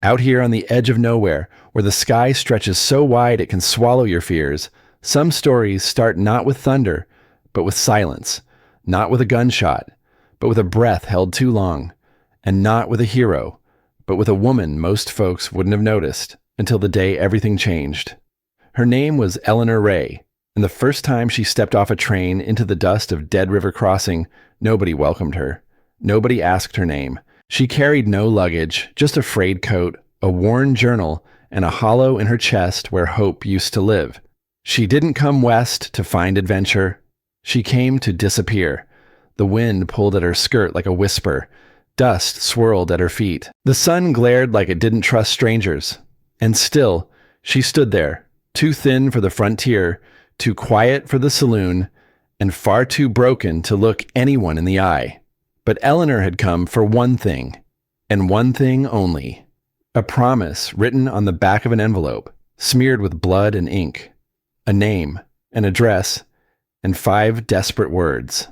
Out here on the edge of nowhere, where the sky stretches so wide it can swallow your fears, some stories start not with thunder, but with silence, not with a gunshot, but with a breath held too long, and not with a hero, but with a woman most folks wouldn't have noticed until the day everything changed. Her name was Eleanor Ray, and the first time she stepped off a train into the dust of Dead River Crossing, nobody welcomed her. Nobody asked her name. She carried no luggage, just a frayed coat, a worn journal, and a hollow in her chest where hope used to live. She didn't come west to find adventure. She came to disappear. The wind pulled at her skirt like a whisper. Dust swirled at her feet. The sun glared like it didn't trust strangers. And still, she stood there, too thin for the frontier, too quiet for the saloon, and far too broken to look anyone in the eye. But Eleanor had come for one thing, and one thing only. A promise written on the back of an envelope, smeared with blood and ink. A name, an address, and 5 desperate words.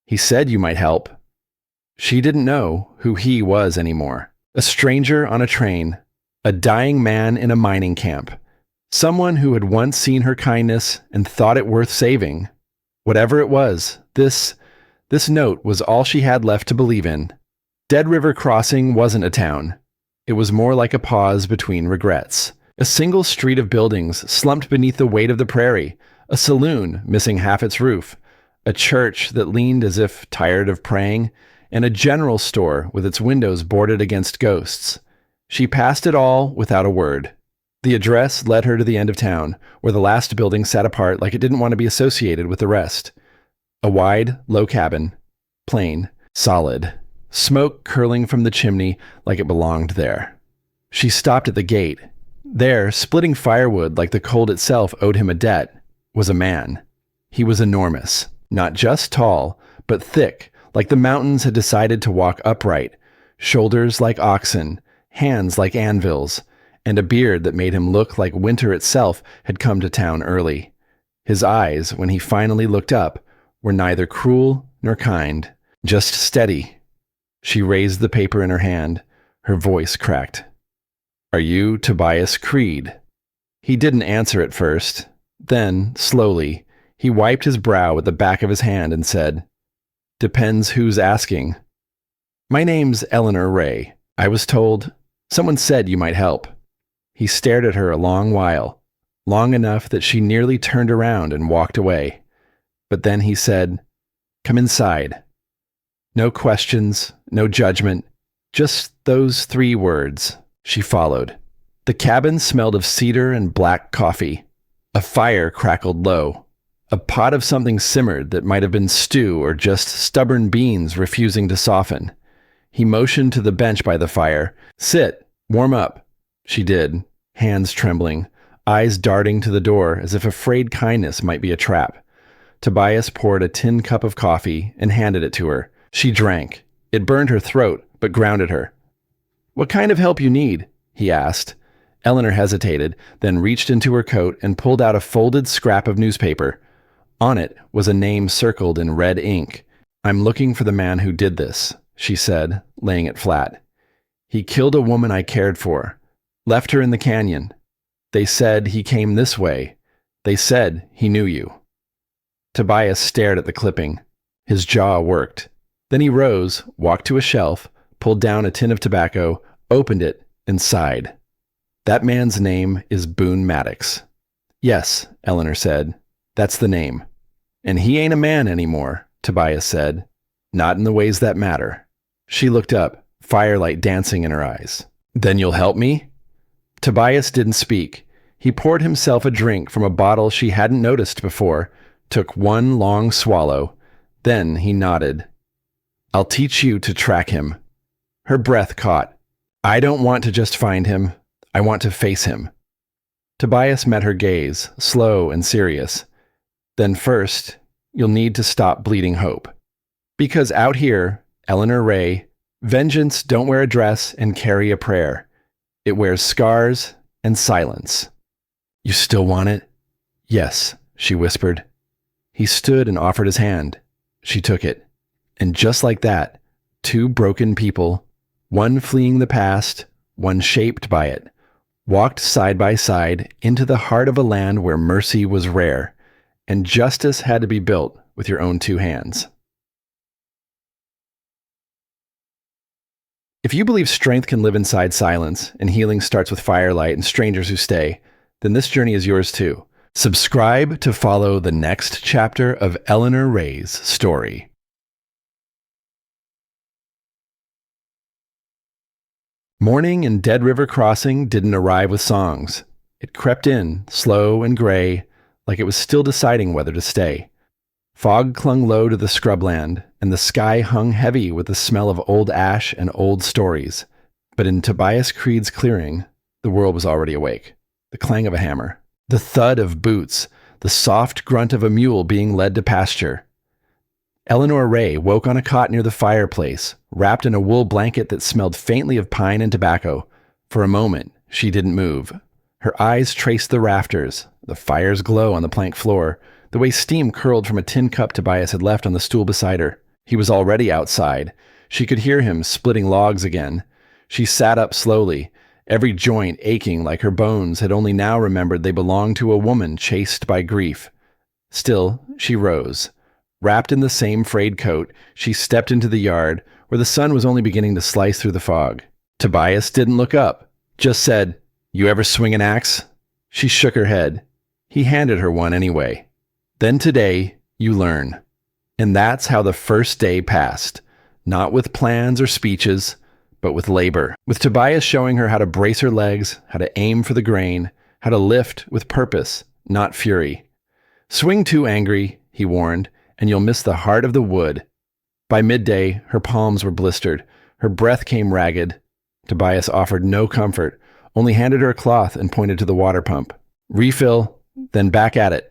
He said you might help. She didn't know who he was anymore. A stranger on a train, a dying man in a mining camp, someone who had once seen her kindness and thought it worth saving. Whatever it was, this note was all she had left to believe in. Dead River Crossing wasn't a town. It was more like a pause between regrets. A single street of buildings slumped beneath the weight of the prairie, a saloon missing half its roof, a church that leaned as if tired of praying, and a general store with its windows boarded against ghosts. She passed it all without a word. The address led her to the end of town, where the last building sat apart like it didn't want to be associated with the rest. A wide, low cabin, plain, solid, smoke curling from the chimney like it belonged there. She stopped at the gate. There, splitting firewood like the cold itself owed him a debt, was a man. He was enormous, not just tall, but thick, like the mountains had decided to walk upright, shoulders like oxen, hands like anvils, and a beard that made him look like winter itself had come to town early. His eyes, when he finally looked up, were neither cruel nor kind, just steady. She raised the paper in her hand. Her voice cracked. "Are you Tobias Creed?" He didn't answer at first. Then, slowly, he wiped his brow with the back of his hand and said, "Depends who's asking." "My name's Eleanor Ray. I was told, someone said you might help." He stared at her a long while, long enough that she nearly turned around and walked away. But then he said, "Come inside." No questions, no judgment, just those 3 words. She followed. The cabin smelled of cedar and black coffee. A fire crackled low. A pot of something simmered that might have been stew or just stubborn beans refusing to soften. He motioned to the bench by the fire. "Sit, warm up." She did, hands trembling, eyes darting to the door as if afraid kindness might be a trap. Tobias poured a tin cup of coffee and handed it to her. She drank. It burned her throat, but grounded her. "What kind of help you need?" he asked. Eleanor hesitated, then reached into her coat and pulled out a folded scrap of newspaper. On it was a name circled in red ink. "I'm looking for the man who did this," she said, laying it flat. "He killed a woman I cared for. Left her in the canyon. They said he came this way. They said he knew you." Tobias stared at the clipping. His jaw worked. Then he rose, walked to a shelf, pulled down a tin of tobacco, opened it, and sighed. "That man's name is Boone Maddox." "Yes," Eleanor said. "That's the name." "And he ain't a man anymore," Tobias said. "Not in the ways that matter." She looked up, firelight dancing in her eyes. "Then you'll help me?" Tobias didn't speak. He poured himself a drink from a bottle she hadn't noticed before, took one long swallow. Then he nodded. "I'll teach you to track him." Her breath caught. "I don't want to just find him. I want to face him." Tobias met her gaze, slow and serious. "Then first, you'll need to stop bleeding hope. Because out here, Eleanor Ray, vengeance don't wear a dress and carry a prayer. It wears scars and silence." "You still want it?" "Yes," she whispered. He stood and offered his hand. She took it. And just like that, 2 broken people, one fleeing the past, one shaped by it, walked side by side into the heart of a land where mercy was rare, and justice had to be built with your own two hands. If you believe strength can live inside silence, and healing starts with firelight and strangers who stay, then this journey is yours too. Subscribe to follow the next chapter of Eleanor Ray's story. Morning in Dead River Crossing didn't arrive with songs. It crept in, slow and gray, like it was still deciding whether to stay. Fog clung low to the scrubland, and the sky hung heavy with the smell of old ash and old stories. But in Tobias Creed's clearing, the world was already awake. The clang of a hammer, the thud of boots, the soft grunt of a mule being led to pasture. Eleanor Ray woke on a cot near the fireplace, wrapped in a wool blanket that smelled faintly of pine and tobacco. For a moment, she didn't move. Her eyes traced the rafters, the fire's glow on the plank floor, the way steam curled from a tin cup Tobias had left on the stool beside her. He was already outside. She could hear him splitting logs again. She sat up slowly, every joint aching like her bones had only now remembered they belonged to a woman chased by grief. Still, she rose. Wrapped in the same frayed coat, she stepped into the yard, where the sun was only beginning to slice through the fog. Tobias didn't look up, just said, "You ever swing an axe?" She shook her head. He handed her one anyway. Then today, you learn. And that's how the first day passed. Not with plans or speeches, but with labor. With Tobias showing her how to brace her legs, how to aim for the grain, how to lift with purpose, not fury. Swing too angry, he warned, and you'll miss the heart of the wood. By midday, her palms were blistered. Her breath came ragged. Tobias offered no comfort, only handed her a cloth and pointed to the water pump. Refill, then back at it.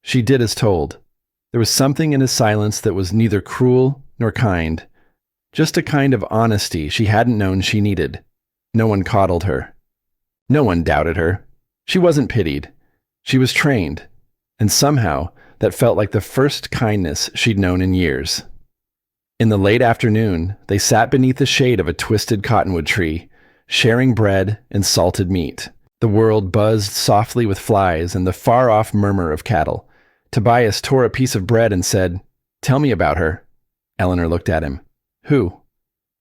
She did as told. There was something in his silence that was neither cruel nor kind. Just a kind of honesty she hadn't known she needed. No one coddled her. No one doubted her. She wasn't pitied. She was trained. And somehow, that felt like the first kindness she'd known in years. In the late afternoon, they sat beneath the shade of a twisted cottonwood tree, sharing bread and salted meat. The world buzzed softly with flies and the far-off murmur of cattle. Tobias tore a piece of bread and said, "Tell me about her." Eleanor looked at him. "Who?"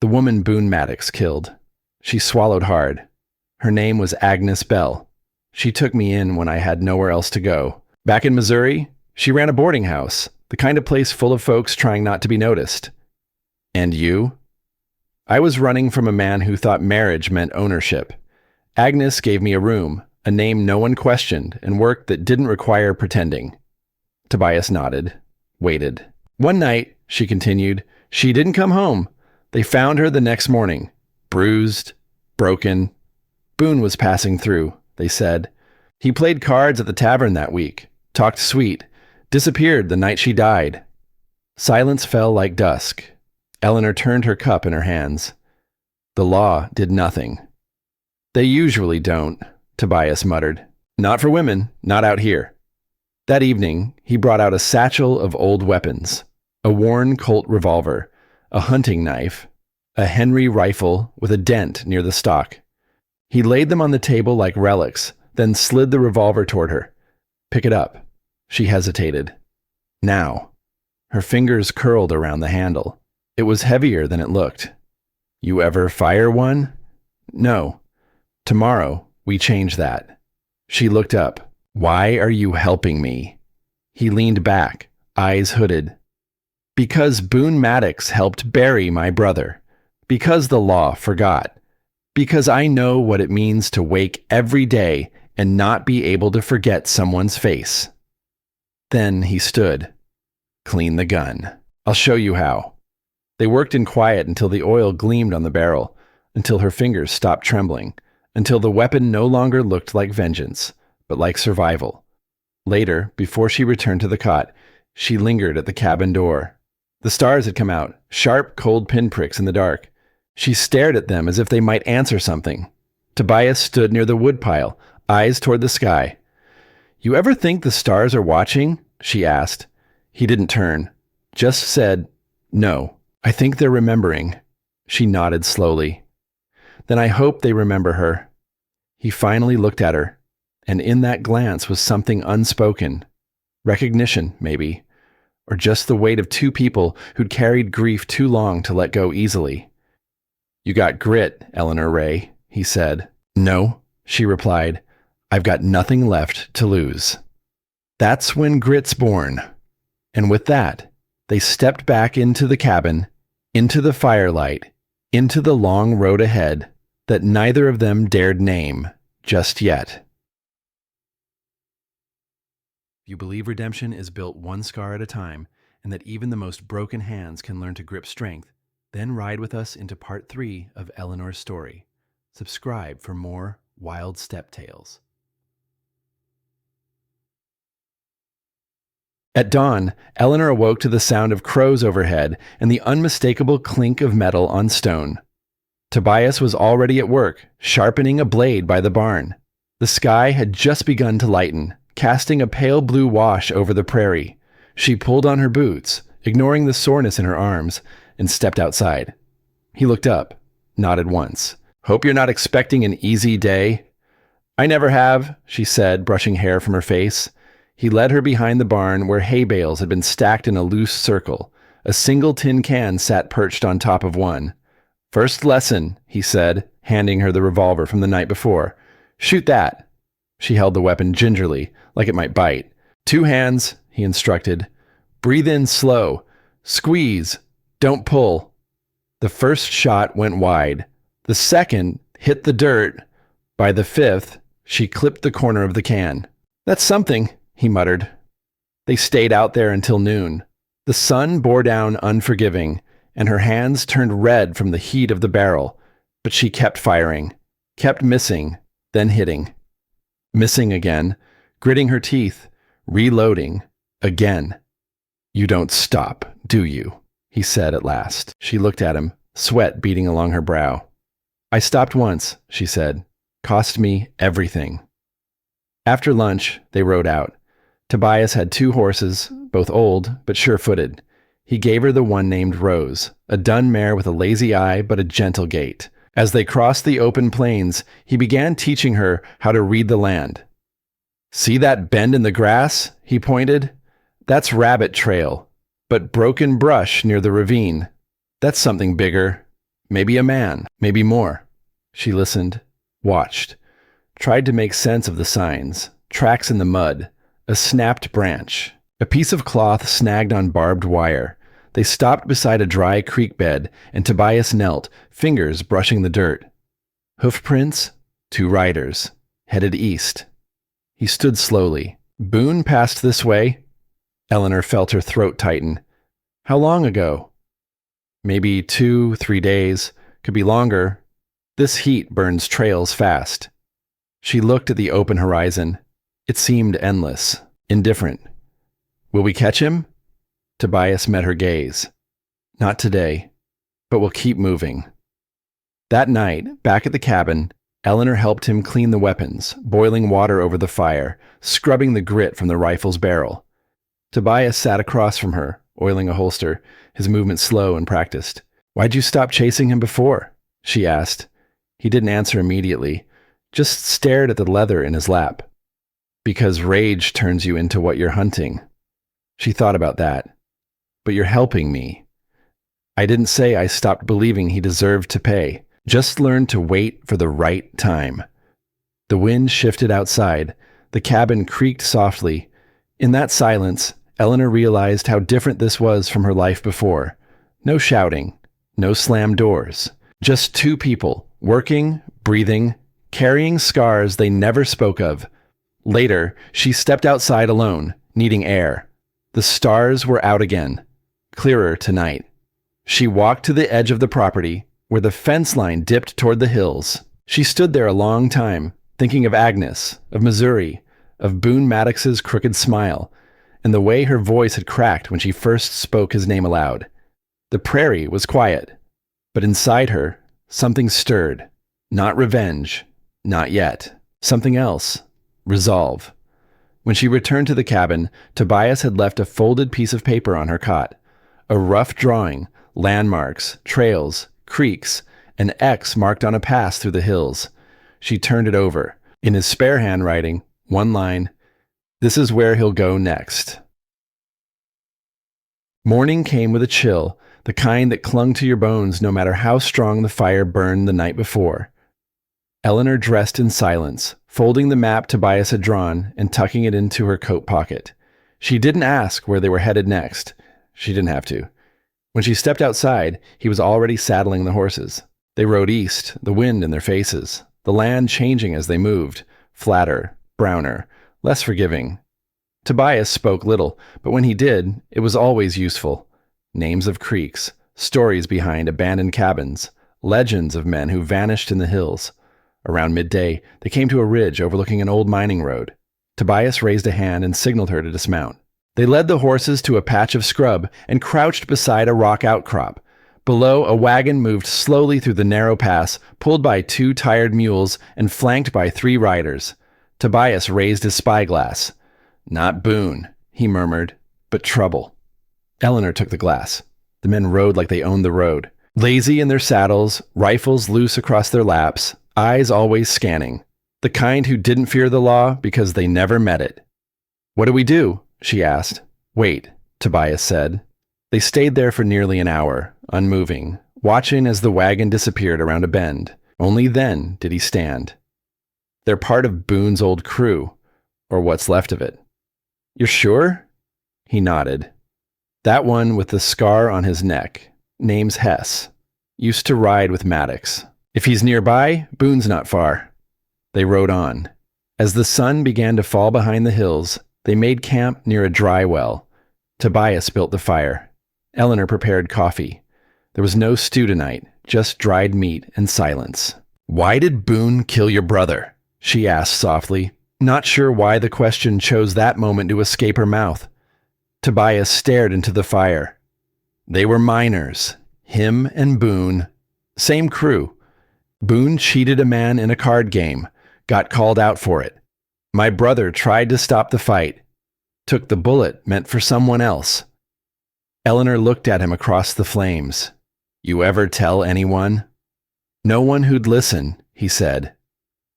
"The woman Boone Maddox killed." She swallowed hard. "Her name was Agnes Bell. She took me in when I had nowhere else to go. Back in Missouri, she ran a boarding house, the kind of place full of folks trying not to be noticed." "And you?" "I was running from a man who thought marriage meant ownership. Agnes gave me a room, a name no one questioned, and work that didn't require pretending." Tobias nodded, waited. "One night," she continued, "she didn't come home. They found her the next morning, bruised, broken. Boone was passing through, they said. He played cards at the tavern that week, talked sweet, disappeared the night she died." Silence fell like dusk. Eleanor turned her cup in her hands. The law did nothing. "They usually don't," Tobias muttered. "Not for women, not out here." That evening, he brought out a satchel of old weapons, a worn Colt revolver, a hunting knife, a Henry rifle with a dent near the stock. He laid them on the table like relics, then slid the revolver toward her. "Pick it up." She hesitated. "Now." Her fingers curled around the handle. It was heavier than it looked. "You ever fire one?" "No. Tomorrow, we change that." She looked up. "Why are you helping me?" He leaned back, eyes hooded. "Because Boone Maddox helped bury my brother. Because the law forgot. Because I know what it means to wake every day and not be able to forget someone's face." Then he stood. "Clean the gun. I'll show you how." They worked in quiet until the oil gleamed on the barrel, until her fingers stopped trembling, until the weapon no longer looked like vengeance, but like survival. Later, before she returned to the cot, she lingered at the cabin door. The stars had come out, sharp, cold pinpricks in the dark. She stared at them as if they might answer something. Tobias stood near the woodpile, eyes toward the sky. "You ever think the stars are watching?" she asked. He didn't turn, just said, "No, I think they're remembering." She nodded slowly. Then I hope they remember her. He finally looked at her, and in that glance was something unspoken. Recognition, maybe, or just the weight of two people who'd carried grief too long to let go easily. "You got grit, Eleanor Ray," he said. "No," she replied. "I've got nothing left to lose." That's when grit's born. And with that, they stepped back into the cabin, into the firelight, into the long road ahead that neither of them dared name just yet. If you believe redemption is built one scar at a time, and that even the most broken hands can learn to grip strength, then ride with us into part 3 of Eleanor's story. Subscribe for more wild step tales. At dawn, Eleanor awoke to the sound of crows overhead and the unmistakable clink of metal on stone. Tobias was already at work, sharpening a blade by the barn. The sky had just begun to lighten, casting a pale blue wash over the prairie. She pulled on her boots, ignoring the soreness in her arms, and stepped outside. He looked up, nodded once. "Hope you're not expecting an easy day." "I never have," she said, brushing hair from her face. He led her behind the barn where hay bales had been stacked in a loose circle. A single tin can sat perched on top of one. "First lesson," he said, handing her the revolver from the night before. "Shoot that." She held the weapon gingerly, like it might bite. "Two hands," he instructed. "Breathe in slow. Squeeze. Don't pull." The first shot went wide. The second hit the dirt. By the fifth, she clipped the corner of the can. "That's something," he muttered. They stayed out there until noon. The sun bore down unforgiving, and her hands turned red from the heat of the barrel, but she kept firing, kept missing, then hitting. Missing again, gritting her teeth, reloading, again. "You don't stop, do you?" he said at last. She looked at him, sweat beading along her brow. "I stopped once," she said. "Cost me everything." After lunch, they rode out. Tobias had 2 horses, both old but sure-footed. He gave her the one named Rose, a dun mare with a lazy eye but a gentle gait. As they crossed the open plains, he began teaching her how to read the land. "See that bend in the grass?" he pointed. "That's Rabbit Trail, but broken brush near the ravine. That's something bigger. Maybe a man, maybe more." She listened, watched, tried to make sense of the signs. Tracks in the mud, a snapped branch, a piece of cloth snagged on barbed wire. They stopped beside a dry creek bed, and Tobias knelt, fingers brushing the dirt. Hoof prints, 2 riders, headed east. He stood slowly. "Boone passed this way." Eleanor felt her throat tighten. "How long ago?" "Maybe 2, 3 days. Could be longer. This heat burns trails fast." She looked at the open horizon. It seemed endless, indifferent. "Will we catch him?" Tobias met her gaze. "Not today, but we'll keep moving." That night, back at the cabin, Eleanor helped him clean the weapons, boiling water over the fire, scrubbing the grit from the rifle's barrel. Tobias sat across from her, oiling a holster, his movement slow and practiced. "Why'd you stop chasing him before?" she asked. He didn't answer immediately, just stared at the leather in his lap. "Because rage turns you into what you're hunting." She thought about that. "But you're helping me." "I didn't say I stopped believing he deserved to pay. Just learned to wait for the right time." The wind shifted outside. The cabin creaked softly. In that silence, Eleanor realized how different this was from her life before. No shouting, no slammed doors. Just 2 people, working, breathing, carrying scars they never spoke of. Later, she stepped outside alone, needing air. The stars were out again, clearer tonight. She walked to the edge of the property, where the fence line dipped toward the hills. She stood there a long time, thinking of Agnes, of Missouri, of Boone Maddox's crooked smile, and the way her voice had cracked when she first spoke his name aloud. The prairie was quiet, but inside her, something stirred. Not revenge, not yet. Something else. Resolve. When she returned to the cabin, Tobias had left a folded piece of paper on her cot. A rough drawing, landmarks, trails, creeks, an X marked on a pass through the hills. She turned it over. In his spare handwriting, one line, "This is where he'll go next." Morning came with a chill, the kind that clung to your bones no matter how strong the fire burned the night before. Eleanor dressed in silence, folding the map Tobias had drawn and tucking it into her coat pocket. She didn't ask where they were headed next. She didn't have to. When she stepped outside, he was already saddling the horses. They rode east, the wind in their faces, the land changing as they moved, flatter, browner, less forgiving. Tobias spoke little, but when he did, it was always useful. Names of creeks, stories behind abandoned cabins, legends of men who vanished in the hills. Around midday, they came to a ridge overlooking an old mining road. Tobias raised a hand and signaled her to dismount. They led the horses to a patch of scrub and crouched beside a rock outcrop. Below, a wagon moved slowly through the narrow pass, pulled by 2 tired mules and flanked by 3 riders. Tobias raised his spyglass. "Not Boone," he murmured, "but trouble." Eleanor took the glass. The men rode like they owned the road. Lazy in their saddles, rifles loose across their laps, eyes always scanning. The kind who didn't fear the law because they never met it. "What do we do?" she asked. "Wait," Tobias said. They stayed there for nearly an hour, unmoving, watching as the wagon disappeared around a bend. Only then did he stand. "They're part of Boone's old crew, or what's left of it." "You're sure?" He nodded. "That one with the scar on his neck. Name's Hess. Used to ride with Maddox. If he's nearby, Boone's not far." They rode on. As the sun began to fall behind the hills, they made camp near a dry well. Tobias built the fire. Eleanor prepared coffee. There was no stew tonight, just dried meat and silence. "Why did Boone kill your brother?" she asked softly, not sure why the question chose that moment to escape her mouth. Tobias stared into the fire. "They were miners. Him and Boone. Same crew. Boone cheated a man in a card game. Got called out for it. My brother tried to stop the fight. Took the bullet meant for someone else." Eleanor looked at him across the flames. "You ever tell anyone?" "No one who'd listen," he said.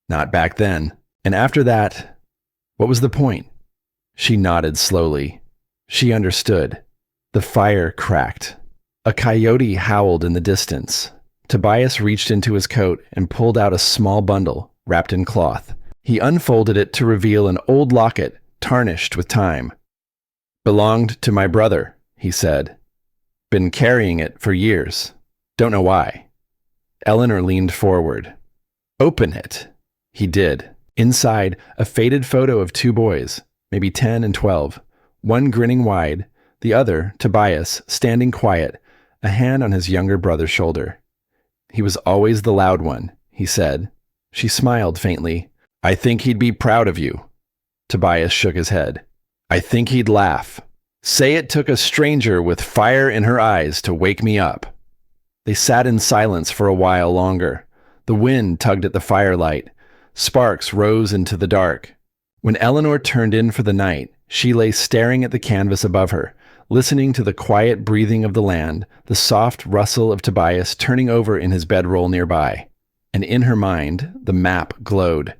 "Not back then. And after that, what was the point?" She nodded slowly. She understood. The fire cracked. A coyote howled in the distance. Tobias reached into his coat and pulled out a small bundle, wrapped in cloth. He unfolded it to reveal an old locket, tarnished with time. "Belonged to my brother," he said. "Been carrying it for years. Don't know why." Eleanor leaned forward. "Open it." He did. Inside, a faded photo of 2 boys, maybe 10 and 12, one grinning wide, the other, Tobias, standing quiet, a hand on his younger brother's shoulder. "He was always the loud one," he said. She smiled faintly. "I think he'd be proud of you." Tobias shook his head. "I think he'd laugh. Say it took a stranger with fire in her eyes to wake me up." They sat in silence for a while longer. The wind tugged at the firelight. Sparks rose into the dark. When Eleanor turned in for the night, she lay staring at the canvas above her, listening to the quiet breathing of the land, the soft rustle of Tobias turning over in his bedroll nearby. And in her mind, the map glowed.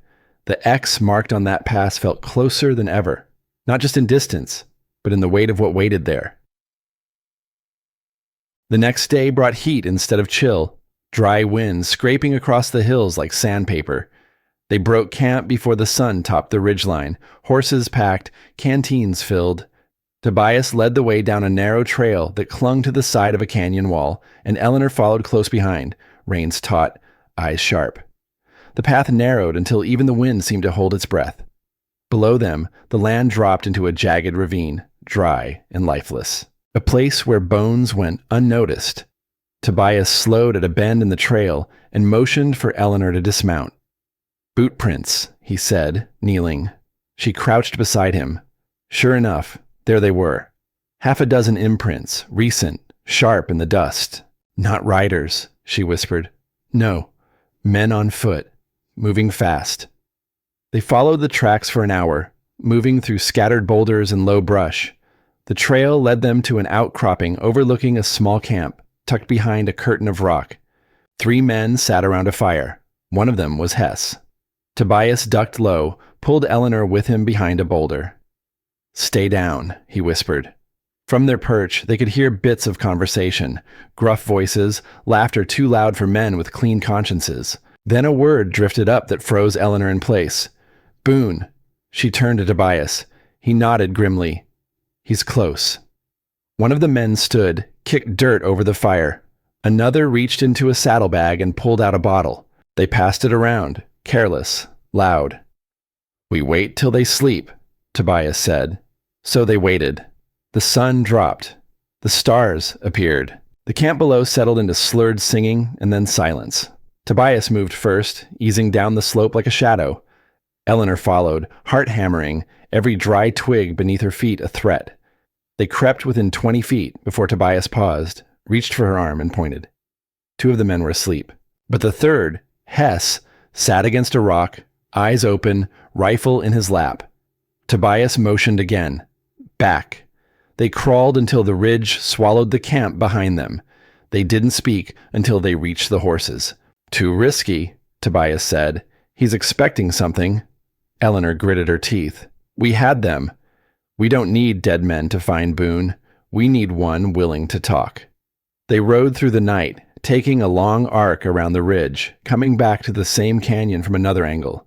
The X marked on that pass felt closer than ever, not just in distance, but in the weight of what waited there. The next day brought heat instead of chill, dry winds scraping across the hills like sandpaper. They broke camp before the sun topped the ridgeline, horses packed, canteens filled. Tobias led the way down a narrow trail that clung to the side of a canyon wall, and Eleanor followed close behind, reins taut, eyes sharp. The path narrowed until even the wind seemed to hold its breath. Below them, the land dropped into a jagged ravine, dry and lifeless, a place where bones went unnoticed. Tobias slowed at a bend in the trail and motioned for Eleanor to dismount. "Boot prints," he said, kneeling. She crouched beside him. Sure enough, there they were. 6 imprints, recent, sharp in the dust. "Not riders," she whispered. "No, men on foot, moving fast." They followed the tracks for an hour, moving through scattered boulders and low brush. The trail led them to an outcropping overlooking a small camp, tucked behind a curtain of rock. 3 men sat around a fire. One of them was Hess. Tobias ducked low, pulled Eleanor with him behind a boulder. "Stay down," he whispered. From their perch, they could hear bits of conversation, gruff voices, laughter too loud for men with clean consciences. Then a word drifted up that froze Eleanor in place. "Boone." She turned to Tobias. He nodded grimly. "He's close." One of the men stood, kicked dirt over the fire. Another reached into a saddlebag and pulled out a bottle. They passed it around, careless, loud. "We wait till they sleep," Tobias said. So they waited. The sun dropped. The stars appeared. The camp below settled into slurred singing and then silence. Tobias moved first, easing down the slope like a shadow. Eleanor followed, heart hammering, every dry twig beneath her feet a threat. They crept within 20 feet before Tobias paused, reached for her arm, and pointed. 2 of the men were asleep. But the third, Hess, sat against a rock, eyes open, rifle in his lap. Tobias motioned again. Back. They crawled until the ridge swallowed the camp behind them. They didn't speak until they reached the horses. "Too risky," Tobias said. "He's expecting something." Eleanor gritted her teeth. "We had them. We don't need dead men to find Boone. We need one willing to talk." They rode through the night, taking a long arc around the ridge, coming back to the same canyon from another angle.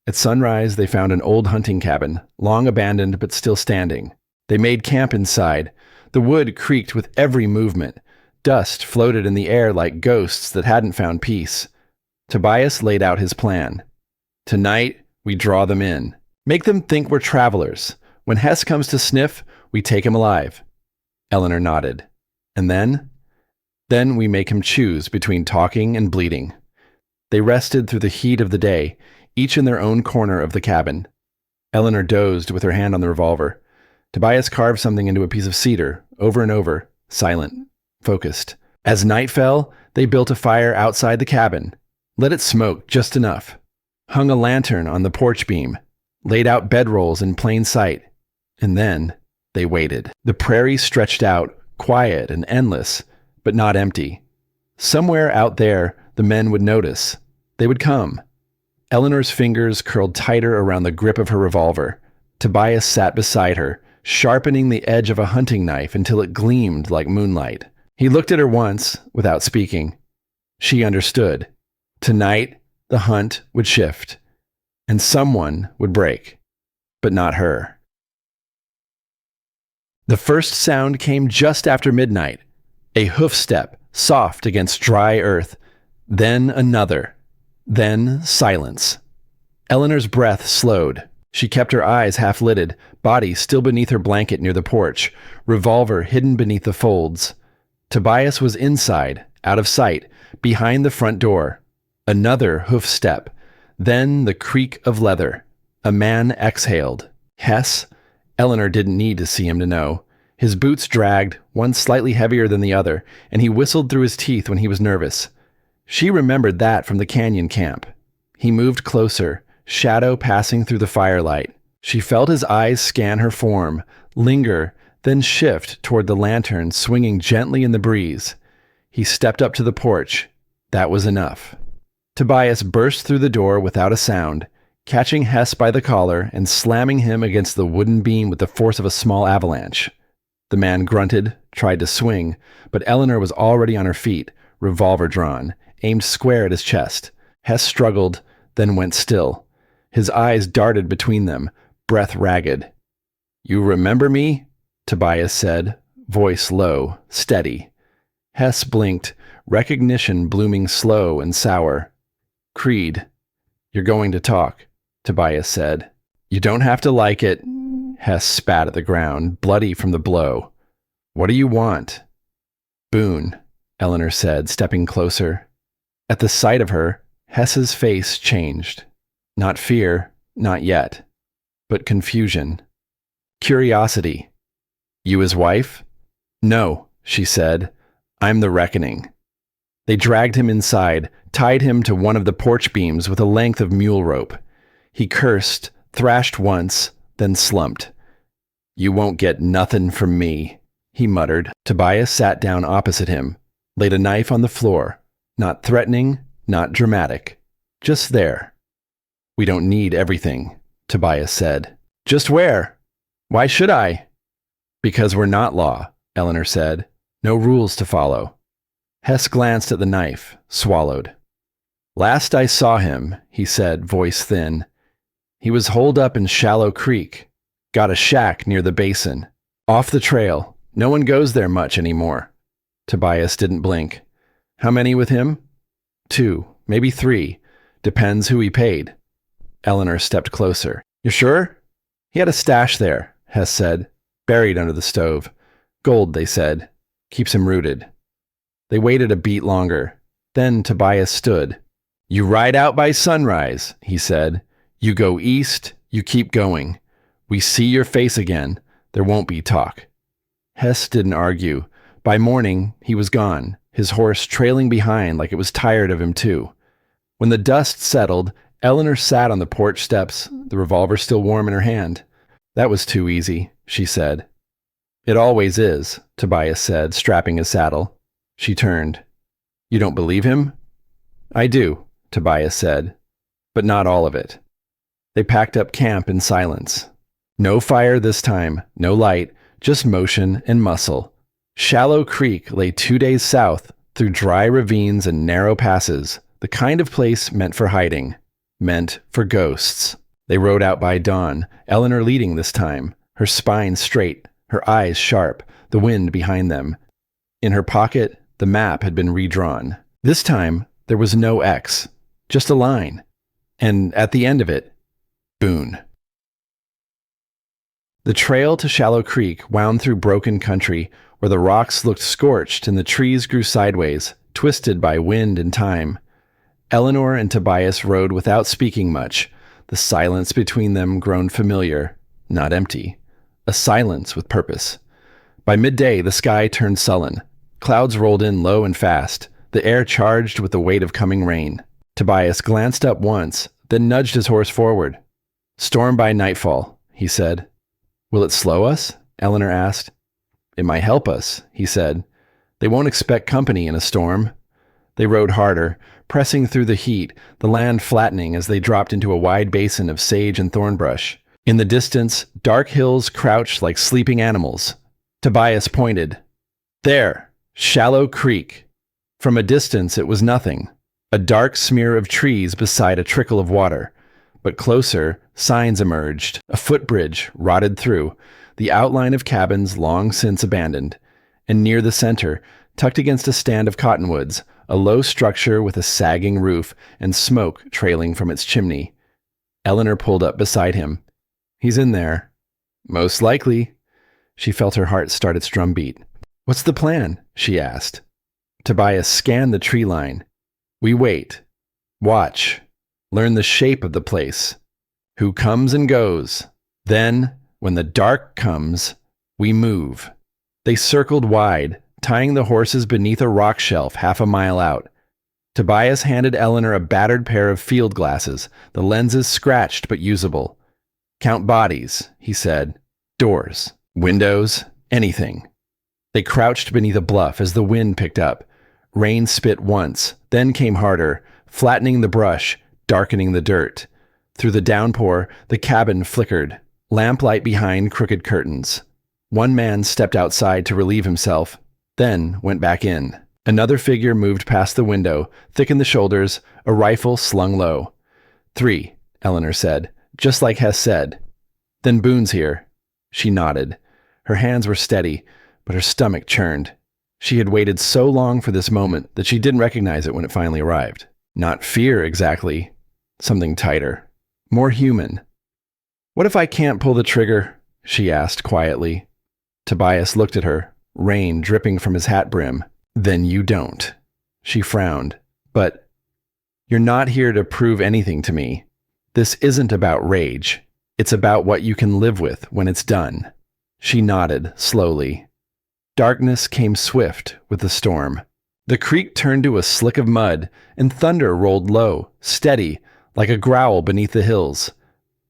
At sunrise, they found an old hunting cabin, long abandoned but still standing. They made camp inside. The wood creaked with every movement. Dust floated in the air like ghosts that hadn't found peace. Tobias laid out his plan. "Tonight, we draw them in. Make them think we're travelers. When Hess comes to sniff, we take him alive." Eleanor nodded. "And then?" "Then we make him choose between talking and bleeding." They rested through the heat of the day, each in their own corner of the cabin. Eleanor dozed with her hand on the revolver. Tobias carved something into a piece of cedar, over and over, silent, focused. As night fell, they built a fire outside the cabin, let it smoke just enough, hung a lantern on the porch beam, laid out bedrolls in plain sight, and then they waited. The prairie stretched out, quiet and endless, but not empty. Somewhere out there, the men would notice. They would come. Eleanor's fingers curled tighter around the grip of her revolver. Tobias sat beside her, sharpening the edge of a hunting knife until it gleamed like moonlight. He looked at her once, without speaking. She understood. Tonight, the hunt would shift, and someone would break, but not her. The first sound came just after midnight, a hoof step, soft against dry earth, then another, then silence. Eleanor's breath slowed. She kept her eyes half-lidded, body still beneath her blanket near the porch, revolver hidden beneath the folds. Tobias was inside, out of sight, behind the front door. Another hoof step, then the creak of leather. A man exhaled. Hess? Eleanor didn't need to see him to know. His boots dragged, one slightly heavier than the other, and he whistled through his teeth when he was nervous. She remembered that from the canyon camp. He moved closer, shadow passing through the firelight. She felt his eyes scan her form, linger, then shift toward the lantern swinging gently in the breeze. He stepped up to the porch. That was enough. Tobias burst through the door without a sound, catching Hess by the collar and slamming him against the wooden beam with the force of a small avalanche. The man grunted, tried to swing, but Eleanor was already on her feet, revolver drawn, aimed square at his chest. Hess struggled, then went still. His eyes darted between them, breath ragged. "You remember me?" Tobias said, voice low, steady. Hess blinked, recognition blooming slow and sour. "Creed, you're going to talk," Tobias said. "You don't have to like it." Hess spat at the ground, bloody from the blow. "What do you want?" "Boone," Eleanor said, stepping closer. At the sight of her, Hess's face changed. Not fear, not yet, but confusion. Curiosity. "You his wife?" "No," she said. "I'm the reckoning." They dragged him inside, tied him to one of the porch beams with a length of mule rope. He cursed, thrashed once, then slumped. "You won't get nothin' from me," he muttered. Tobias sat down opposite him, laid a knife on the floor, Not threatening, not dramatic. Just there. We don't need everything, Tobias said. Just where? Why should I? Because we're not law, Eleanor said. No rules to follow. Hess glanced at the knife, swallowed. Last I saw him, he said, voice thin. He was holed up in Shallow Creek. Got a shack near the basin. Off the trail. No one goes there much anymore. Tobias didn't blink. How many with him? 2, maybe 3. Depends who he paid. Eleanor stepped closer. You're sure? He had a stash there, Hess said. Buried under the stove. Gold, they said. Keeps him rooted. They waited a beat longer. Then Tobias stood. You ride out by sunrise, he said. You go east, you keep going. We see your face again. There won't be talk. Hess didn't argue. By morning, he was gone, his horse trailing behind like it was tired of him too. When the dust settled, Eleanor sat on the porch steps, the revolver still warm in her hand. That was too easy, she said. It always is, Tobias said, strapping his saddle. She turned. You don't believe him? I do, Tobias said, but not all of it. They packed up camp in silence. No fire this time, no light, just motion and muscle. Shallow Creek lay 2 days south through dry ravines and narrow passes, the kind of place meant for hiding, meant for ghosts. They rode out by dawn, Eleanor leading this time, her spine straight, her eyes sharp, the wind behind them. In her pocket, the map had been redrawn. This time, there was no X, just a line. And at the end of it, Boone. The trail to Shallow Creek wound through broken country, where the rocks looked scorched and the trees grew sideways, twisted by wind and time. Eleanor and Tobias rode without speaking much, the silence between them grown familiar, not empty. A silence with purpose. By midday, the sky turned sullen. Clouds rolled in low and fast, the air charged with the weight of coming rain. Tobias glanced up once, then nudged his horse forward. Storm by nightfall, he said. Will it slow us? Eleanor asked. It might help us, he said. They won't expect company in a storm. They rode harder, pressing through the heat, the land flattening as they dropped into a wide basin of sage and thornbrush. In the distance, dark hills crouched like sleeping animals. Tobias pointed. There, Shallow Creek. From a distance, it was nothing. A dark smear of trees beside a trickle of water. But closer, signs emerged, a footbridge rotted through, the outline of cabins long since abandoned, and near the center, tucked against a stand of cottonwoods, a low structure with a sagging roof and smoke trailing from its chimney. Eleanor pulled up beside him. He's in there. Most likely. She felt her heart start its drumbeat. What's the plan? She asked. Tobias scanned the tree line. We wait. Watch. Learn the shape of the place. Who comes and goes. Then, when the dark comes, we move. They circled wide, tying the horses beneath a rock shelf half a mile out. Tobias handed Eleanor a battered pair of field glasses, the lenses scratched but usable. Count bodies, he said. Doors, windows, anything. They crouched beneath a bluff as the wind picked up. Rain spit once, then came harder, flattening the brush, darkening the dirt. Through the downpour, the cabin flickered, lamplight behind crooked curtains. One man stepped outside to relieve himself, then went back in. Another figure moved past the window, thick in the shoulders, a rifle slung low. 3, Eleanor said, just like Hess said. Then Boone's here. She nodded. Her hands were steady, but her stomach churned. She had waited so long for this moment that she didn't recognize it when it finally arrived. Not fear, exactly. Something tighter. More human. What if I can't pull the trigger? She asked quietly. Tobias looked at her, rain dripping from his hat brim. Then you don't. She frowned. But you're not here to prove anything to me. This isn't about rage. It's about what you can live with when it's done. She nodded slowly. Darkness came swift with the storm. The creek turned to a slick of mud, and thunder rolled low, steady, like a growl beneath the hills.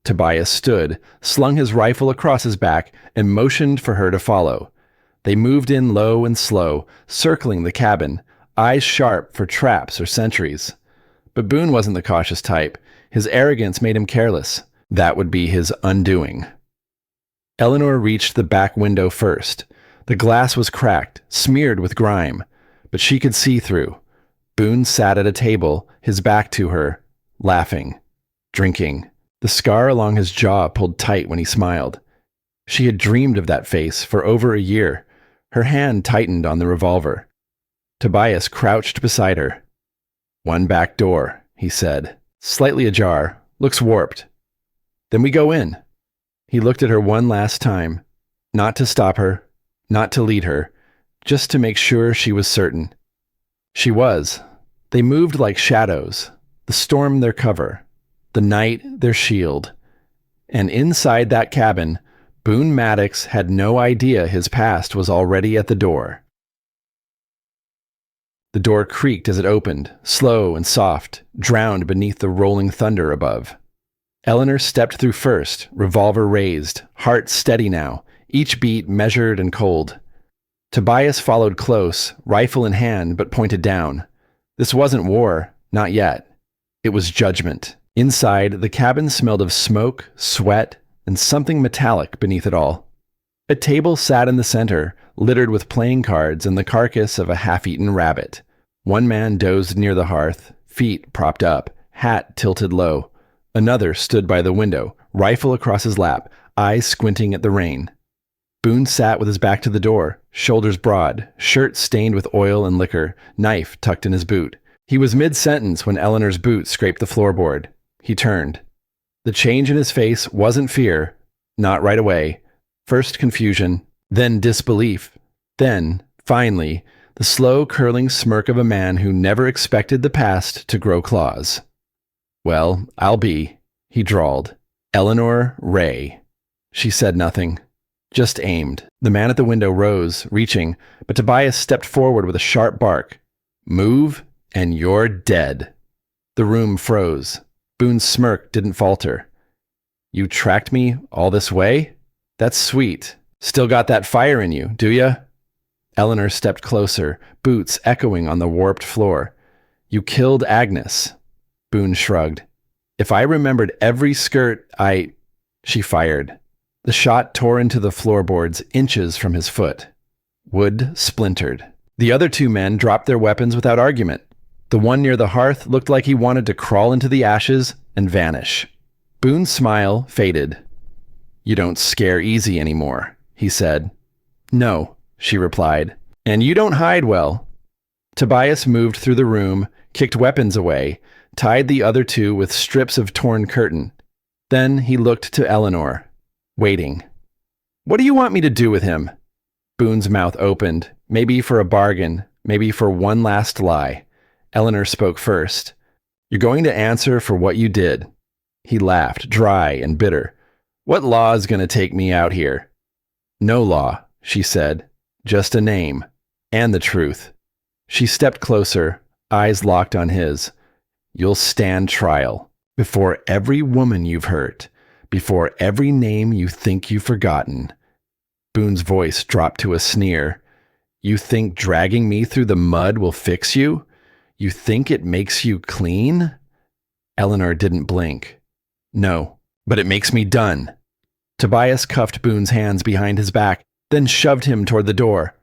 Tobias stood, slung his rifle across his back, and motioned for her to follow. They moved in low and slow, circling the cabin, eyes sharp for traps or sentries. But Boone wasn't the cautious type. His arrogance made him careless. That would be his undoing. Eleanor reached the back window first. The glass was cracked, smeared with grime, but she could see through. Boone sat at a table, his back to her, laughing, drinking. The scar along his jaw pulled tight when he smiled. She had dreamed of that face for over a year. Her hand tightened on the revolver. Tobias crouched beside her. "One back door," he said, slightly ajar, "looks warped." "Then we go in." He looked at her one last time, not to stop her, not to lead her, just to make sure she was certain. She was. They moved like shadows, the storm their cover, the night their shield. And inside that cabin, Boone Maddox had no idea his past was already at the door. The door creaked as it opened, slow and soft, drowned beneath the rolling thunder above. Eleanor stepped through first, revolver raised, heart steady now, each beat measured and cold. Tobias followed close, rifle in hand but pointed down. This wasn't war, not yet. It was judgment. Inside, the cabin smelled of smoke, sweat, and something metallic beneath it all. A table sat in the center, littered with playing cards and the carcass of a half-eaten rabbit. One man dozed near the hearth, feet propped up, hat tilted low. Another stood by the window, rifle across his lap, eyes squinting at the rain. Boone sat with his back to the door, shoulders broad, shirt stained with oil and liquor, knife tucked in his boot. He was mid-sentence when Eleanor's boot scraped the floorboard. He turned. The change in his face wasn't fear, not right away. First confusion, then disbelief, then, finally, the slow curling smirk of a man who never expected the past to grow claws. "Well, I'll be," he drawled. "Eleanor Ray." She said nothing, just aimed. The man at the window rose, reaching, but Tobias stepped forward with a sharp bark. "Move, and you're dead." The room froze. Boone's smirk didn't falter. "You tracked me all this way? That's sweet. Still got that fire in you, do ya?" Eleanor stepped closer, boots echoing on the warped floor. "You killed Agnes." Boone shrugged. "If I remembered every skirt She fired. The shot tore into the floorboards inches from his foot. Wood splintered. The other two men dropped their weapons without argument. The one near the hearth looked like he wanted to crawl into the ashes and vanish. Boone's smile faded. "You don't scare easy anymore," he said. "No," she replied. "And you don't hide well." Tobias moved through the room, kicked weapons away, tied the other two with strips of torn curtain. Then he looked to Eleanor, waiting. "What do you want me to do with him?" Boone's mouth opened, maybe for a bargain, maybe for one last lie. Eleanor spoke first. "You're going to answer for what you did." He laughed, dry and bitter. "What law is going to take me out here?" "No law," she said. "Just a name. And the truth." She stepped closer, eyes locked on his. "You'll stand trial. Before every woman you've hurt. Before every name you think you've forgotten." Boone's voice dropped to a sneer. "You think dragging me through the mud will fix you? You think it makes you clean?" Eleanor didn't blink. "No, but it makes me done." Tobias cuffed Boone's hands behind his back, then shoved him toward the door.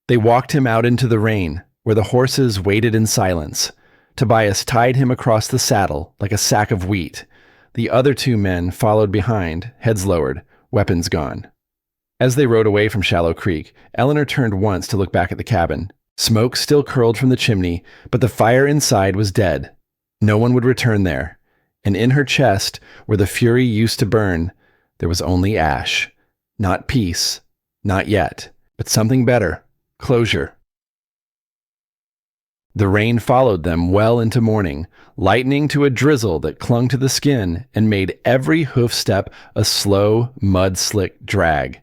They walked him out into the rain, where the horses waited in silence. Tobias tied him across the saddle like a sack of wheat. The other two men followed behind, heads lowered, weapons gone. As they rode away from Shallow Creek, Eleanor turned once to look back at the cabin. Smoke still curled from the chimney, but the fire inside was dead. No one would return there. And in her chest, where the fury used to burn, there was only ash. Not peace, not yet, but something better, closure. The rain followed them well into morning, lightening to a drizzle that clung to the skin and made every hoof step a slow, mud-slick drag.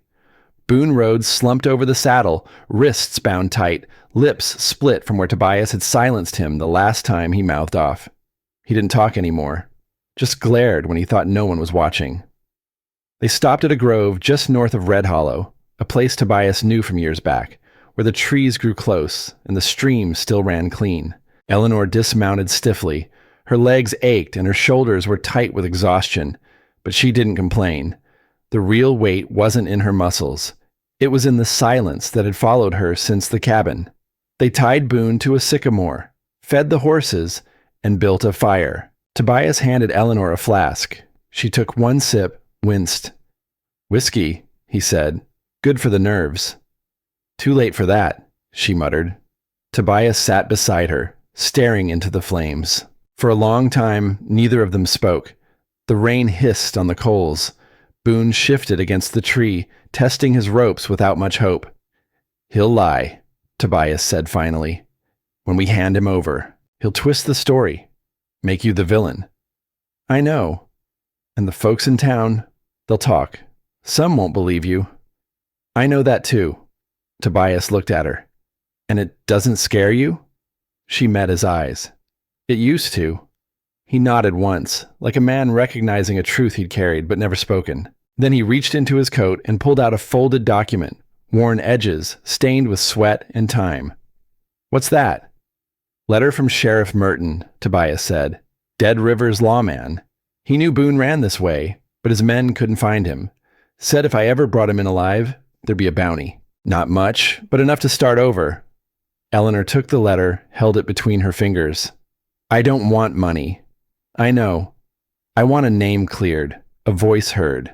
Boone rode slumped over the saddle, wrists bound tight, lips split from where Tobias had silenced him the last time he mouthed off. He didn't talk anymore, just glared when he thought no one was watching. They stopped at a grove just north of Red Hollow, a place Tobias knew from years back, where the trees grew close and the stream still ran clean. Eleanor dismounted stiffly. Her legs ached and her shoulders were tight with exhaustion, but she didn't complain. The real weight wasn't in her muscles. It was in the silence that had followed her since the cabin. They tied Boone to a sycamore, fed the horses, and built a fire. Tobias handed Eleanor a flask. She took one sip, winced. "Whiskey," he said. "Good for the nerves." "Too late for that," she muttered. Tobias sat beside her, staring into the flames. For a long time, neither of them spoke. The rain hissed on the coals. Boone shifted against the tree, testing his ropes without much hope. "He'll lie," Tobias said finally. "When we hand him over, he'll twist the story, make you the villain." "I know. And the folks in town, they'll talk. Some won't believe you." "I know that too." Tobias looked at her. "And it doesn't scare you?" She met his eyes. "It used to." He nodded once, like a man recognizing a truth he'd carried but never spoken. Then he reached into his coat and pulled out a folded document, worn edges, stained with sweat and time. "What's that?" "Letter from Sheriff Merton," Tobias said. "Dead River's lawman. He knew Boone ran this way, but his men couldn't find him. Said if I ever brought him in alive, there'd be a bounty. Not much, but enough to start over." Eleanor took the letter, held it between her fingers. "I don't want money. I know. I want a name cleared, a voice heard."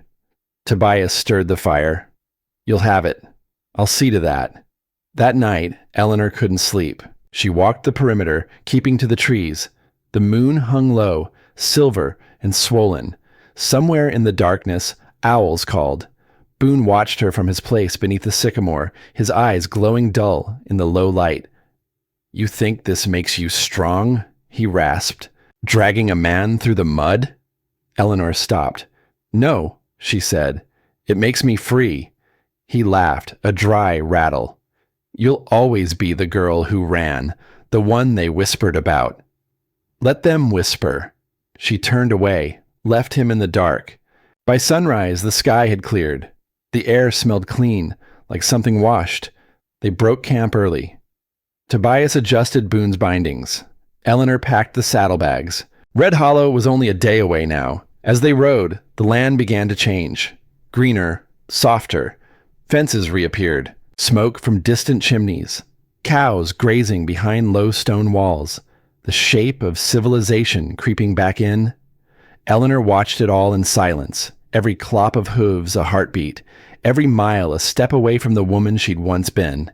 Tobias stirred the fire. "You'll have it. I'll see to that." That night, Eleanor couldn't sleep. She walked the perimeter, keeping to the trees. The moon hung low, silver and swollen. Somewhere in the darkness, owls called. Boone watched her from his place beneath the sycamore, his eyes glowing dull in the low light. "You think this makes you strong?" he rasped. "Dragging a man through the mud?" Eleanor stopped. "No," she said. "It makes me free." He laughed, a dry rattle. "You'll always be the girl who ran, the one they whispered about." "Let them whisper." She turned away, left him in the dark. By sunrise, the sky had cleared. The air smelled clean, like something washed. They broke camp early. Tobias adjusted Boone's bindings. Eleanor packed the saddlebags. Red Hollow was only a day away now. As they rode, the land began to change. Greener, softer. Fences reappeared. Smoke from distant chimneys. Cows grazing behind low stone walls. The shape of civilization creeping back in. Eleanor watched it all in silence. Every clop of hooves a heartbeat. Every mile a step away from the woman she'd once been.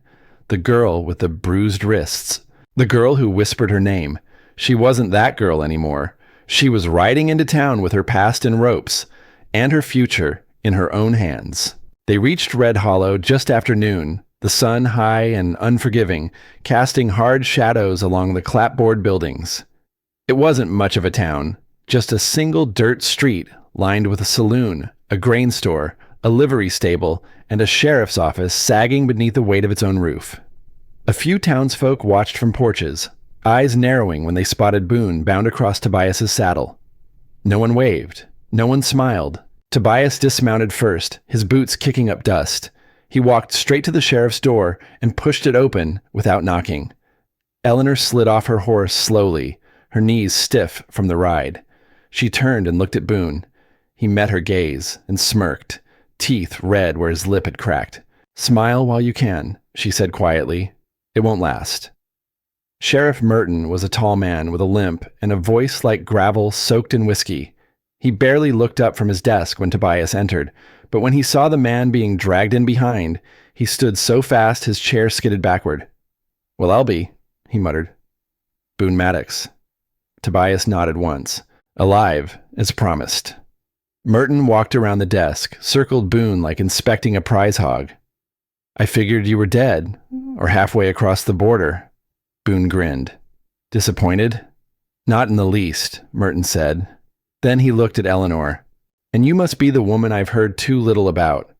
The girl with the bruised wrists. The girl who whispered her name. She wasn't that girl anymore. She was riding into town with her past in ropes, and her future in her own hands. They reached Red Hollow just after noon, the sun high and unforgiving, casting hard shadows along the clapboard buildings. It wasn't much of a town, just a single dirt street lined with a saloon, a grain store, a livery stable, and a sheriff's office sagging beneath the weight of its own roof. A few townsfolk watched from porches, eyes narrowing when they spotted Boone bound across Tobias's saddle. No one waved. No one smiled. Tobias dismounted first, his boots kicking up dust. He walked straight to the sheriff's door and pushed it open without knocking. Eleanor slid off her horse slowly, her knees stiff from the ride. She turned and looked at Boone. He met her gaze and smirked, teeth red where his lip had cracked. "Smile while you can," she said quietly. "It won't last." Sheriff Merton was a tall man with a limp and a voice like gravel soaked in whiskey. He barely looked up from his desk when Tobias entered, but when he saw the man being dragged in behind, he stood so fast his chair skidded backward. "Well, I'll be," he muttered. "Boone Maddox." Tobias nodded once. "Alive, as promised." Merton walked around the desk, circled Boone like inspecting a prize hog. "I figured you were dead, or halfway across the border." Boone grinned. "Disappointed?" "Not in the least," Merton said. Then he looked at Eleanor. "And you must be the woman I've heard too little about."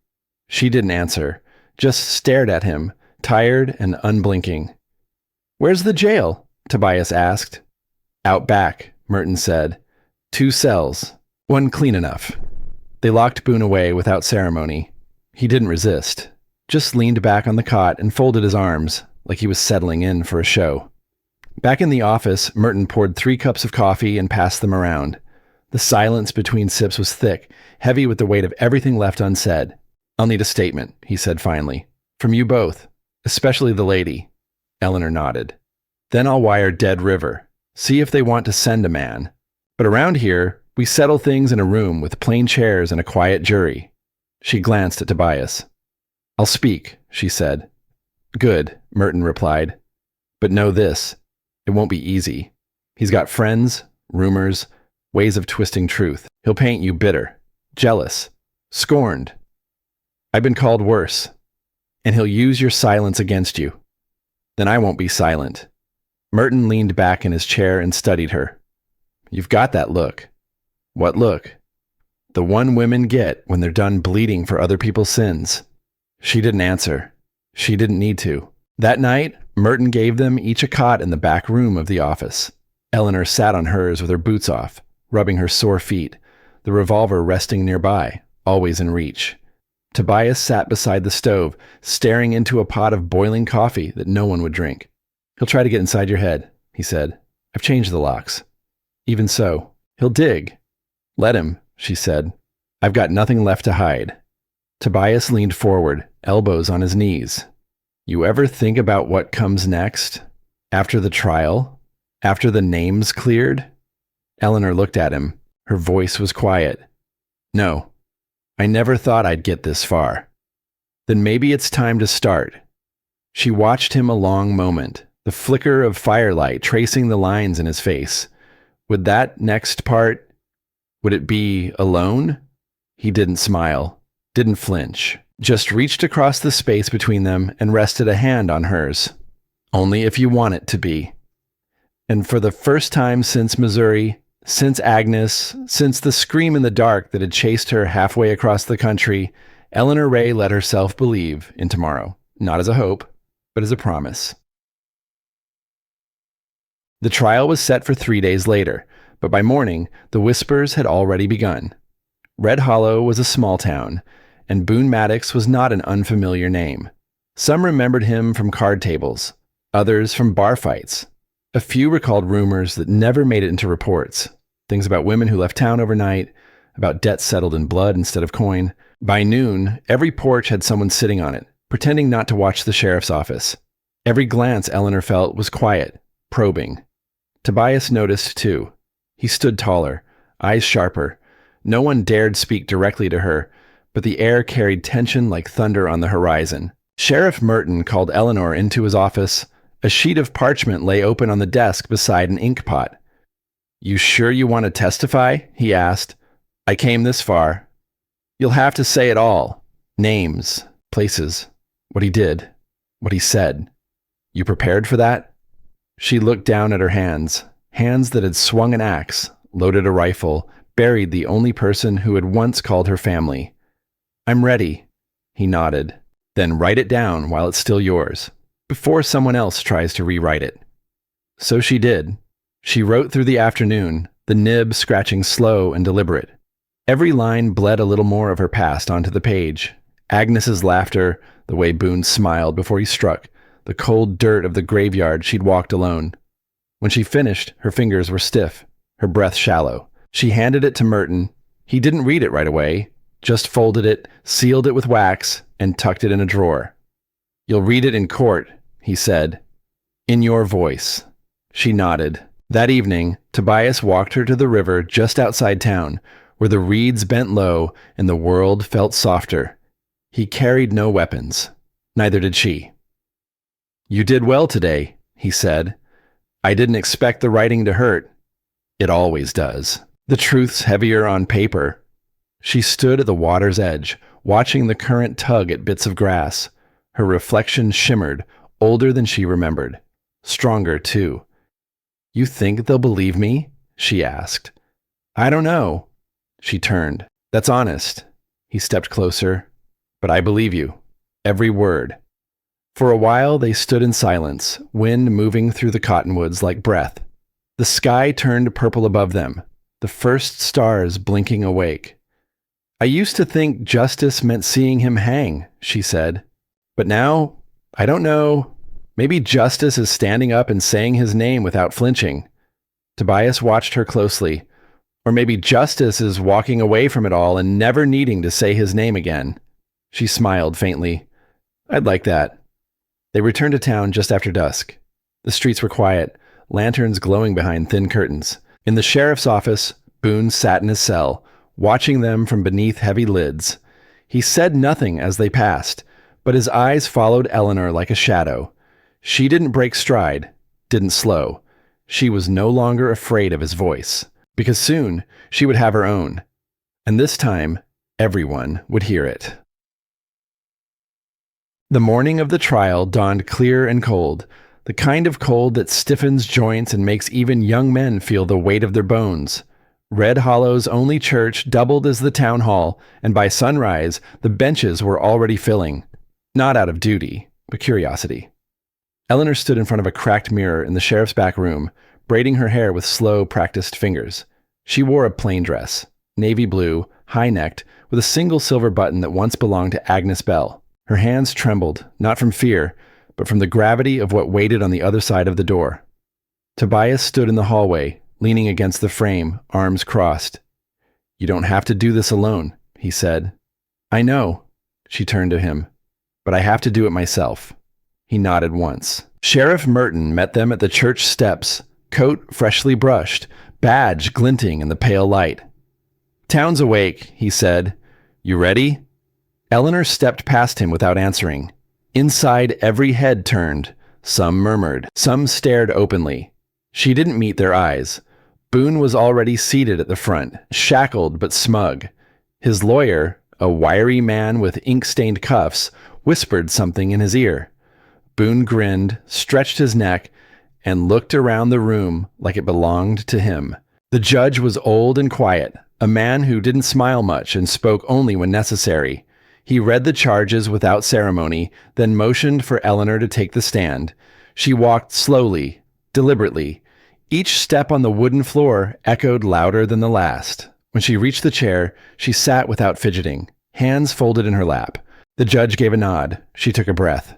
She didn't answer, just stared at him, tired and unblinking. "Where's the jail?" Tobias asked. "Out back," Merton said. "2 cells. One clean enough." They locked Boone away without ceremony. He didn't resist. just leaned back on the cot and folded his arms like he was settling in for a show. Back in the office, Merton poured 3 cups of coffee and passed them around. The silence between sips was thick, heavy with the weight of everything left unsaid. "I'll need a statement," he said finally. "From you both, especially the lady." Eleanor nodded. "Then I'll wire Dead River. See if they want to send a man. But around here, we settle things in a room with plain chairs and a quiet jury." She glanced at Tobias. "I'll speak," she said. "Good," Merton replied. "But know this, it won't be easy. He's got friends, rumors, ways of twisting truth. He'll paint you bitter, jealous, scorned. I've been called worse. And he'll use your silence against you. Then I won't be silent." Merton leaned back in his chair and studied her. "You've got that look." "What look?" "The one women get when they're done bleeding for other people's sins." She didn't answer. She didn't need to. That night, Merton gave them each a cot in the back room of the office. Eleanor sat on hers with her boots off, rubbing her sore feet, the revolver resting nearby, always in reach. Tobias sat beside the stove, staring into a pot of boiling coffee that no one would drink. "He'll try to get inside your head," he said. "I've changed the locks." "Even so, he'll dig." "Let him," she said. "I've got nothing left to hide." Tobias leaned forward, elbows on his knees. "You ever think about what comes next? After the trial? After the name's cleared?" Eleanor looked at him. Her voice was quiet. "No. I never thought I'd get this far." "Then maybe it's time to start." She watched him a long moment, the flicker of firelight tracing the lines in his face. Would that next part, would it be alone? He didn't smile, didn't flinch, just reached across the space between them and rested a hand on hers. "Only if you want it to be." And for the first time since Missouri, since Agnes, since the scream in the dark that had chased her halfway across the country, Eleanor Ray let herself believe in tomorrow, not as a hope, but as a promise. The trial was set for 3 days later, but by morning, the whispers had already begun. Red Hollow was a small town, and Boone Maddox was not an unfamiliar name. Some remembered him from card tables, others from bar fights. A few recalled rumors that never made it into reports. Things about women who left town overnight, about debts settled in blood instead of coin. By noon, every porch had someone sitting on it, pretending not to watch the sheriff's office. Every glance Eleanor felt was quiet, probing. Tobias noticed, too. He stood taller, eyes sharper. No one dared speak directly to her, but the air carried tension like thunder on the horizon. Sheriff Merton called Eleanor into his office. A sheet of parchment lay open on the desk beside an ink pot. "You sure you want to testify?" he asked. "I came this far." "You'll have to say it all. Names, places, what he did, what he said. You prepared for that?" She looked down at her hands, hands that had swung an axe, loaded a rifle, buried the only person who had once called her family. "I'm ready," he nodded. "Then write it down while it's still yours, before someone else tries to rewrite it." So she did. She wrote through the afternoon, the nib scratching slow and deliberate. Every line bled a little more of her past onto the page. Agnes's laughter, the way Boone smiled before he struck, the cold dirt of the graveyard she'd walked alone. When she finished, her fingers were stiff, her breath shallow. She handed it to Merton. He didn't read it right away, just folded it, sealed it with wax, and tucked it in a drawer. "You'll read it in court," he said. "In your voice." She nodded. That evening, Tobias walked her to the river just outside town, where the reeds bent low and the world felt softer. He carried no weapons. Neither did she. "You did well today," he said. "I didn't expect the writing to hurt. It always does. The truth's heavier on paper." She stood at the water's edge, watching the current tug at bits of grass. Her reflection shimmered, older than she remembered. Stronger, too. "You think they'll believe me?" she asked. "I don't know." She turned. "That's honest." He stepped closer. "But I believe you. Every word." For a while they stood in silence, wind moving through the cottonwoods like breath. The sky turned purple above them, the first stars blinking awake. "I used to think justice meant seeing him hang," she said. But now, I don't know, maybe justice is standing up and saying his name without flinching. Tobias watched her closely. Or maybe justice is walking away from it all and never needing to say his name again. She smiled faintly. I'd like that. They returned to town just after dusk. The streets were quiet, lanterns glowing behind thin curtains. In the sheriff's office, Boone sat in his cell, watching them from beneath heavy lids. He said nothing as they passed, but his eyes followed Eleanor like a shadow. She didn't break stride, didn't slow. She was no longer afraid of his voice, because soon she would have her own. And this time, everyone would hear it. The morning of the trial dawned clear and cold, the kind of cold that stiffens joints and makes even young men feel the weight of their bones. Red Hollow's only church doubled as the town hall, and by sunrise, the benches were already filling. Not out of duty, but curiosity. Eleanor stood in front of a cracked mirror in the sheriff's back room, braiding her hair with slow, practiced fingers. She wore a plain dress, navy blue, high-necked, with a single silver button that once belonged to Agnes Bell. Her hands trembled, not from fear, but from the gravity of what waited on the other side of the door. Tobias stood in the hallway, leaning against the frame, arms crossed. You don't have to do this alone, he said. I know, she turned to him, but I have to do it myself. He nodded once. Sheriff Merton met them at the church steps, coat freshly brushed, badge glinting in the pale light. Town's awake, he said. You ready? Eleanor stepped past him without answering. Inside, every head turned. Some murmured. Some stared openly. She didn't meet their eyes. Boone was already seated at the front, shackled but smug. His lawyer, a wiry man with ink-stained cuffs, whispered something in his ear. Boone grinned, stretched his neck, and looked around the room like it belonged to him. The judge was old and quiet, a man who didn't smile much and spoke only when necessary. He read the charges without ceremony, then motioned for Eleanor to take the stand. She walked slowly, deliberately. Each step on the wooden floor echoed louder than the last. When she reached the chair, she sat without fidgeting, hands folded in her lap. The judge gave a nod. She took a breath.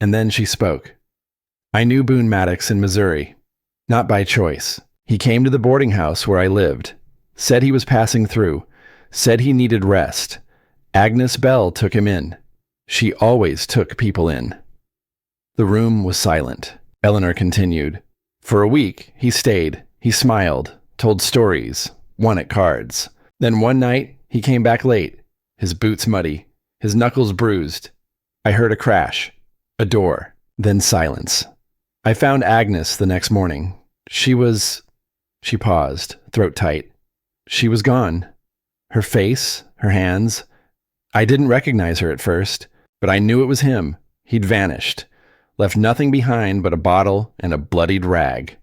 And then she spoke. I knew Boone Maddox in Missouri. Not by choice. He came to the boarding house where I lived. Said he was passing through. Said he needed rest. Agnes Bell took him in. She always took people in. The room was silent. Eleanor continued. For a week, he stayed. He smiled, told stories, won at cards. Then one night, he came back late, his boots muddy, his knuckles bruised. I heard a crash, a door, then silence. I found Agnes the next morning. She paused, throat tight. She was gone. Her face, her hands. I didn't recognize her at first, but I knew it was him. He'd vanished, left nothing behind but a bottle and a bloodied rag.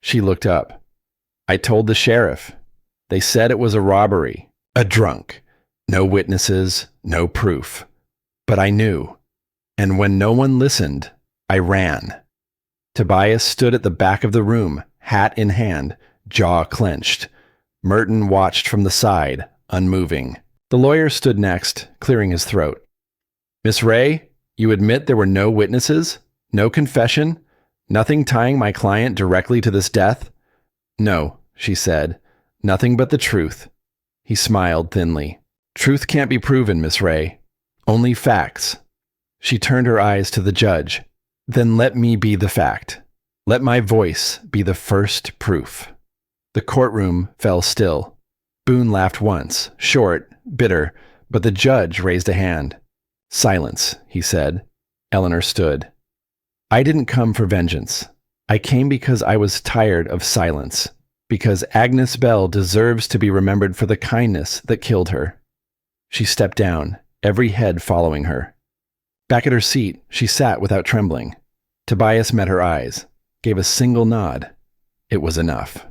She looked up. I told the sheriff. They said it was a robbery, a drunk. No witnesses, no proof. But I knew. And when no one listened, I ran. Tobias stood at the back of the room, hat in hand, jaw clenched. Merton watched from the side, unmoving. The lawyer stood next, clearing his throat. Miss Ray, you admit there were no witnesses? No confession? Nothing tying my client directly to this death? No, she said. Nothing but the truth. He smiled thinly. Truth can't be proven, Miss Ray. Only facts. She turned her eyes to the judge. Then let me be the fact. Let my voice be the first proof. The courtroom fell still. Boone laughed once, short, bitter, but the judge raised a hand. Silence, he said. Eleanor stood. I didn't come for vengeance. I came because I was tired of silence, because Agnes Bell deserves to be remembered for the kindness that killed her. She stepped down, every head following her. Back at her seat, she sat without trembling. Tobias met her eyes, gave a single nod. It was enough.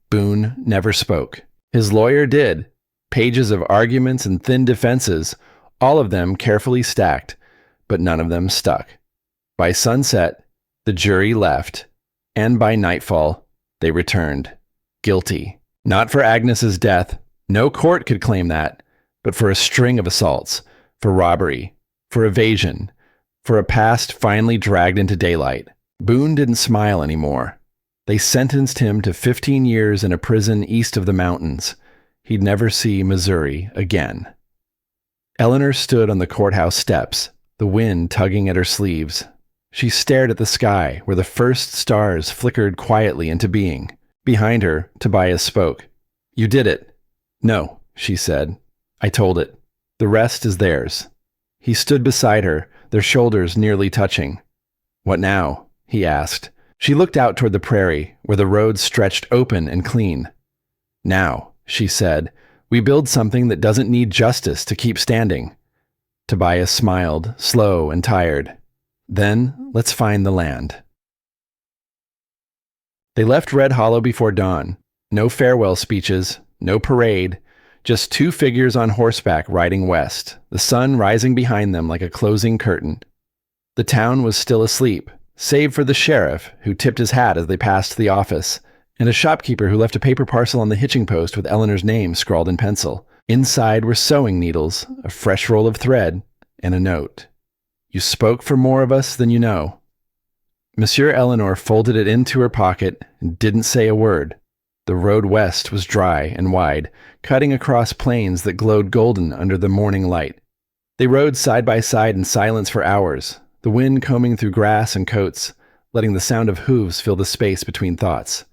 Boone never spoke. His lawyer did. Pages of arguments and thin defenses, all of them carefully stacked, but none of them stuck. By sunset, the jury left, and by nightfall, they returned. Guilty. Not for Agnes's death. No court could claim that, but for a string of assaults, for robbery, for evasion, for a past finally dragged into daylight. Boone didn't smile anymore. They sentenced him to 15 years in a prison east of the mountains. He'd never see Missouri again. Eleanor stood on the courthouse steps, the wind tugging at her sleeves. She stared at the sky, where the first stars flickered quietly into being. Behind her, Tobias spoke. "You did it." "No," she said. "I told it. The rest is theirs." He stood beside her, their shoulders nearly touching. "What now?" he asked. She looked out toward the prairie, where the road stretched open and clean. "Now," she said, "we build something that doesn't need justice to keep standing." Tobias smiled, slow and tired. "Then let's find the land." They left Red Hollow before dawn. No farewell speeches, no parade, just two figures on horseback riding west, the sun rising behind them like a closing curtain. The town was still asleep, save for the sheriff, who tipped his hat as they passed the office, and a shopkeeper who left a paper parcel on the hitching post with Eleanor's name scrawled in pencil. Inside were sewing needles, a fresh roll of thread, and a note. "You spoke for more of us than you know." Monsieur Eleanor folded it into her pocket and didn't say a word. The road west was dry and wide, cutting across plains that glowed golden under the morning light. They rode side by side in silence for hours, the wind combing through grass and coats, letting the sound of hooves fill the space between thoughts.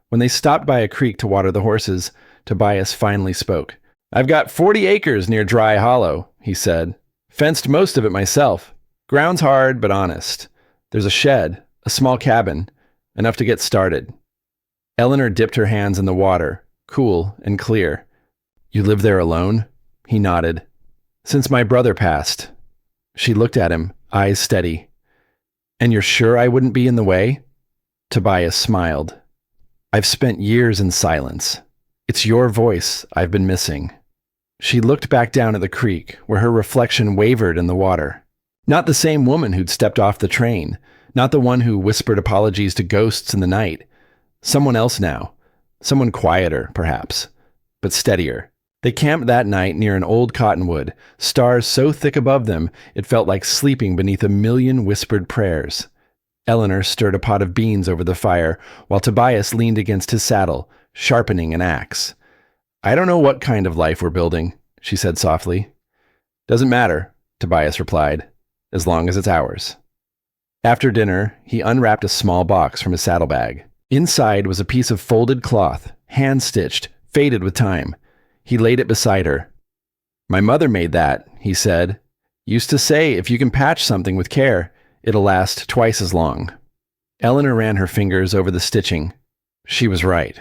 When they stopped by a creek to water the horses, Tobias finally spoke. "I've got 40 acres near Dry Hollow," he said. "Fenced most of it myself. Ground's hard, but honest. There's a shed, a small cabin, enough to get started." Eleanor dipped her hands in the water, cool and clear. "You live there alone?" He nodded. "Since my brother passed." She looked at him, eyes steady. "And you're sure I wouldn't be in the way?" Tobias smiled. "I've spent years in silence. It's your voice I've been missing." She looked back down at the creek, where her reflection wavered in the water. Not the same woman who'd stepped off the train, not the one who whispered apologies to ghosts in the night. Someone else now. Someone quieter, perhaps, but steadier. They camped that night near an old cottonwood, stars so thick above them it felt like sleeping beneath a million whispered prayers. Eleanor stirred a pot of beans over the fire, while Tobias leaned against his saddle, sharpening an axe. "I don't know what kind of life we're building," she said softly. "Doesn't matter," Tobias replied, "as long as it's ours." After dinner, he unwrapped a small box from his saddlebag. Inside was a piece of folded cloth, hand-stitched, faded with time. He laid it beside her. "My mother made that," he said. "Used to say if you can patch something with care, it'll last twice as long." Eleanor ran her fingers over the stitching. She was right.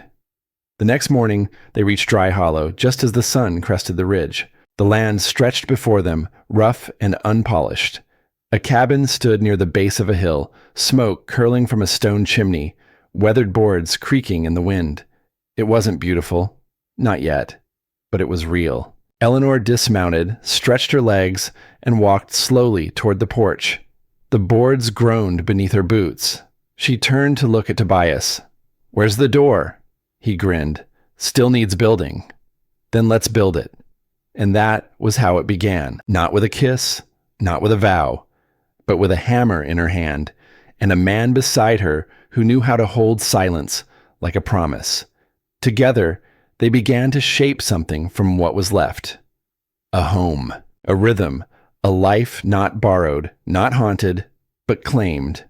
The next morning, they reached Dry Hollow just as the sun crested the ridge. The land stretched before them, rough and unpolished. A cabin stood near the base of a hill, smoke curling from a stone chimney, weathered boards creaking in the wind. It wasn't beautiful. Not yet. But it was real. Eleanor dismounted, stretched her legs, and walked slowly toward the porch. The boards groaned beneath her boots. She turned to look at Tobias. "Where's the door?" He grinned. "Still needs building." "Then let's build it." And that was how it began. Not with a kiss, not with a vow, but with a hammer in her hand, and a man beside her who knew how to hold silence like a promise. Together, they began to shape something from what was left. A home, a rhythm, a life not borrowed, not haunted, but claimed.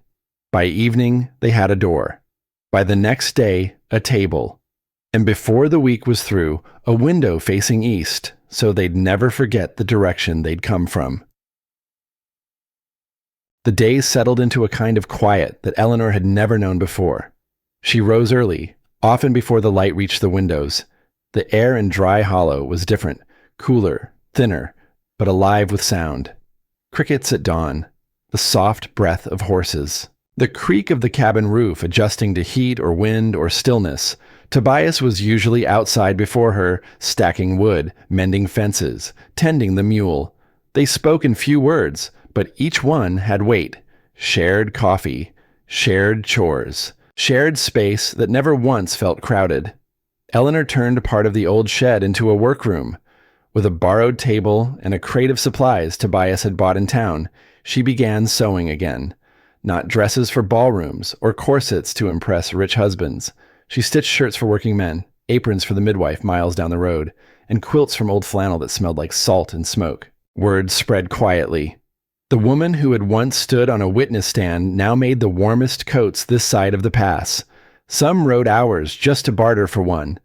By evening, they had a door. By the next day, a table. And before the week was through, a window facing east, so they'd never forget the direction they'd come from. The days settled into a kind of quiet that Eleanor had never known before. She rose early, often before the light reached the windows. The air in Dry Hollow was different, cooler, thinner, but alive with sound. Crickets at dawn, the soft breath of horses, the creak of the cabin roof adjusting to heat or wind or stillness. Tobias was usually outside before her, stacking wood, mending fences, tending the mule. They spoke in few words, but each one had weight. Shared coffee, shared chores, shared space that never once felt crowded. Eleanor turned part of the old shed into a workroom. With a borrowed table and a crate of supplies Tobias had bought in town, She began sewing again. Not dresses for ballrooms or corsets to impress rich husbands. She stitched shirts for working men, aprons for the midwife miles down the road, and quilts from old flannel that smelled like salt and smoke. Word spread quietly. The woman who had once stood on a witness stand now made the warmest coats this side of the pass. Some rode hours just to barter for one.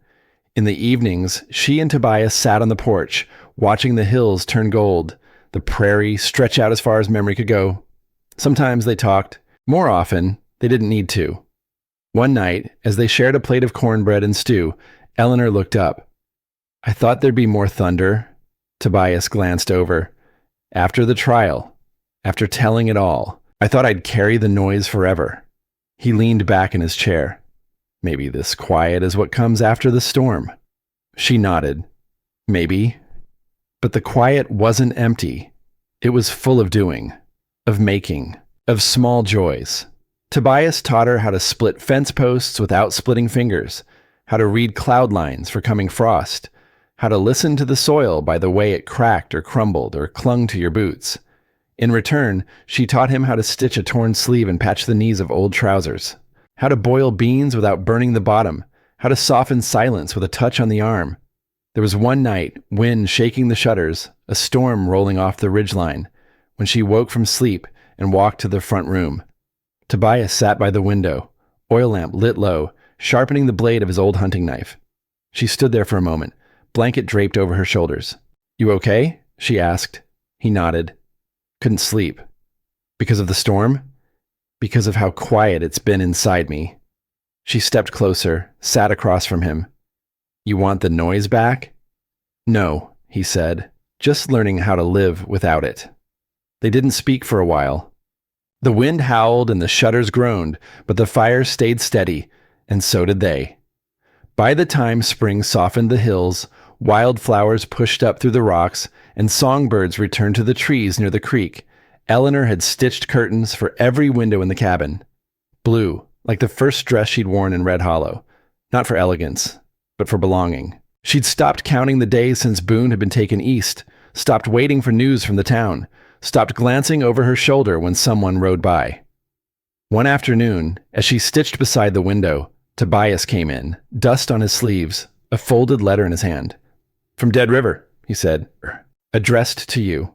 In the evenings, she and Tobias sat on the porch, watching the hills turn gold, the prairie stretch out as far as memory could go. Sometimes they talked. More often, they didn't need to. One night, as they shared a plate of cornbread and stew, Eleanor looked up. "I thought there'd be more thunder." Tobias glanced over. "After the trial, after telling it all, I thought I'd carry the noise forever." He leaned back in his chair. "Maybe this quiet is what comes after the storm." She nodded. "Maybe." But the quiet wasn't empty. It was full of doing, of making, of small joys. Tobias taught her how to split fence posts without splitting fingers, how to read cloud lines for coming frost, how to listen to the soil by the way it cracked or crumbled or clung to your boots. In return, she taught him how to stitch a torn sleeve and patch the knees of old trousers, how to boil beans without burning the bottom, how to soften silence with a touch on the arm. There was one night, wind shaking the shutters, a storm rolling off the ridgeline, when she woke from sleep and walked to the front room. Tobias sat by the window, oil lamp lit low, sharpening the blade of his old hunting knife. She stood there for a moment, blanket draped over her shoulders. "You okay?" she asked. He nodded. "Couldn't sleep." "Because of the storm?" "Because of how quiet it's been inside me." She stepped closer, sat across from him. "You want the noise back?" "No," he said, "just learning how to live without it." They didn't speak for a while. The wind howled and the shutters groaned, but the fire stayed steady, and so did they. By the time spring softened the hills, wildflowers pushed up through the rocks, and songbirds returned to the trees near the creek, Eleanor had stitched curtains for every window in the cabin. Blue, like the first dress she'd worn in Red Hollow. Not for elegance, but for belonging. She'd stopped counting the days since Boone had been taken east, stopped waiting for news from the town, stopped glancing over her shoulder when someone rode by. One afternoon, as she stitched beside the window, Tobias came in, dust on his sleeves, a folded letter in his hand. "From Dead River," he said. "Addressed to you."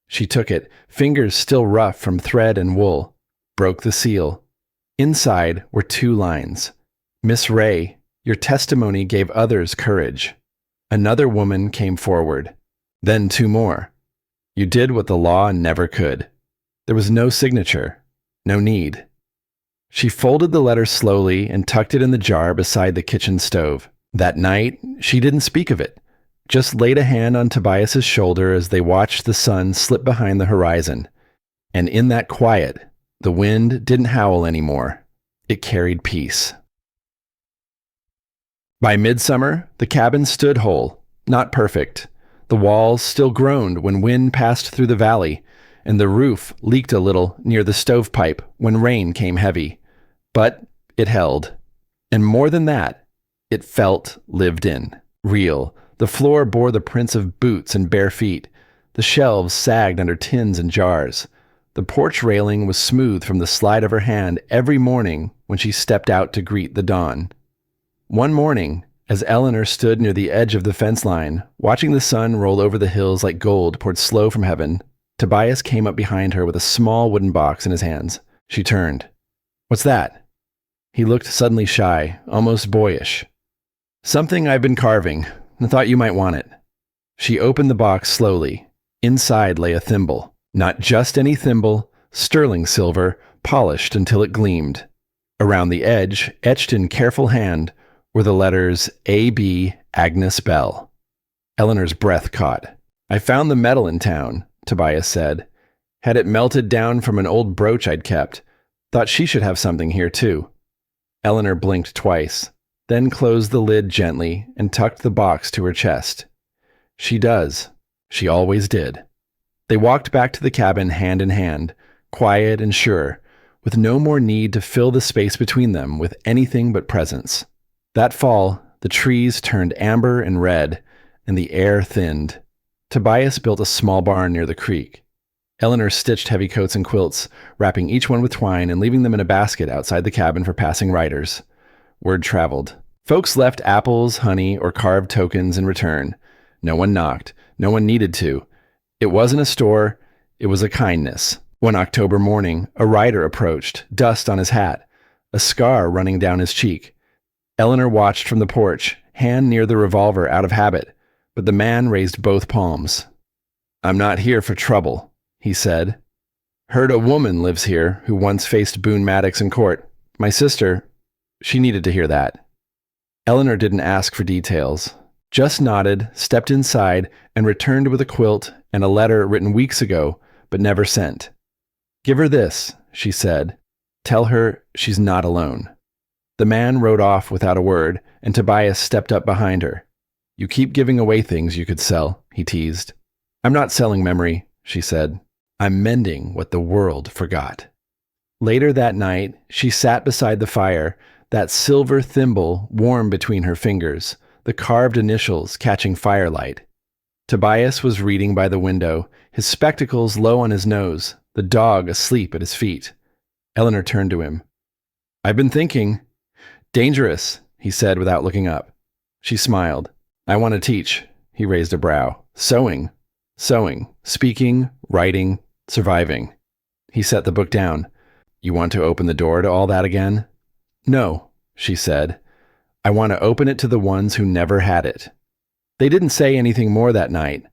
She took it, fingers still rough from thread and wool, broke the seal. Inside were 2 lines. "Miss Ray, your testimony gave others courage." Another woman came forward. Then 2 more. "You did what the law never could." There was no signature, no need. She folded the letter slowly and tucked it in the jar beside the kitchen stove. That night, she didn't speak of it, just laid a hand on Tobias's shoulder as they watched the sun slip behind the horizon. And in that quiet, the wind didn't howl anymore. It carried peace. By midsummer, the cabin stood whole, not perfect. The walls still groaned when wind passed through the valley, and the roof leaked a little near the stovepipe when rain came heavy. But it held. And more than that, it felt lived in, real. The floor bore the prints of boots and bare feet. The shelves sagged under tins and jars. The porch railing was smooth from the slide of her hand every morning when she stepped out to greet the dawn. One morning, as Eleanor stood near the edge of the fence line, watching the sun roll over the hills like gold poured slow from heaven, Tobias came up behind her with a small wooden box in his hands. She turned. "What's that?" He looked suddenly shy, almost boyish. "Something I've been carving. I thought you might want it." She opened the box slowly. Inside lay a thimble. Not just any thimble, sterling silver, polished until it gleamed. Around the edge, etched in careful hand, were the letters A.B. Agnes Bell. Eleanor's breath caught. "I found the metal in town," Tobias said. "Had it melted down from an old brooch I'd kept. Thought she should have something here, too." Eleanor blinked twice, then closed the lid gently and tucked the box to her chest. "She does. She always did." They walked back to the cabin hand in hand, quiet and sure, with no more need to fill the space between them with anything but presence. That fall, the trees turned amber and red, and the air thinned. Tobias built a small barn near the creek. Eleanor stitched heavy coats and quilts, wrapping each one with twine and leaving them in a basket outside the cabin for passing riders. Word traveled. Folks left apples, honey, or carved tokens in return. No one knocked. No one needed to. It wasn't a store. It was a kindness. One October morning, a rider approached, dust on his hat, a scar running down his cheek. Eleanor watched from the porch, hand near the revolver out of habit, but the man raised both palms. "I'm not here for trouble," he said. "Heard a woman lives here who once faced Boone Maddox in court. My sister, she needed to hear that." Eleanor didn't ask for details, just nodded, stepped inside, and returned with a quilt and a letter written weeks ago, but never sent. "Give her this," she said. "Tell her she's not alone." The man rode off without a word, and Tobias stepped up behind her. "You keep giving away things you could sell," he teased. "I'm not selling memory," she said. "I'm mending what the world forgot." Later that night, she sat beside the fire, that silver thimble warm between her fingers, the carved initials catching firelight. Tobias was reading by the window, his spectacles low on his nose, the dog asleep at his feet. Eleanor turned to him. "I've been thinking." "Dangerous," he said without looking up. She smiled. "I want to teach." He raised a brow. "Sewing. Sewing. Speaking, writing, surviving." He set the book down. "You want to open the door to all that again?" "No," she said. "I want to open it to the ones who never had it." They didn't say anything more that night,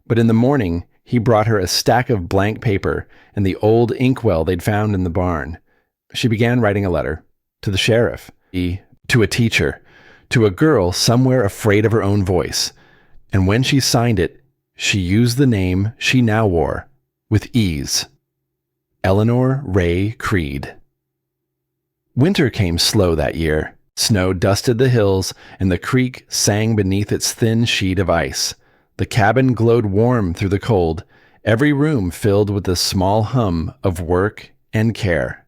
but in the morning, he brought her a stack of blank paper and the old inkwell they'd found in the barn. She began writing a letter. To the sheriff. To a teacher. To a girl somewhere afraid of her own voice. And when she signed it, she used the name she now wore, with ease. Eleanor Ray Creed. Winter came slow that year. Snow dusted the hills, and the creek sang beneath its thin sheet of ice. The cabin glowed warm through the cold, every room filled with the small hum of work and care.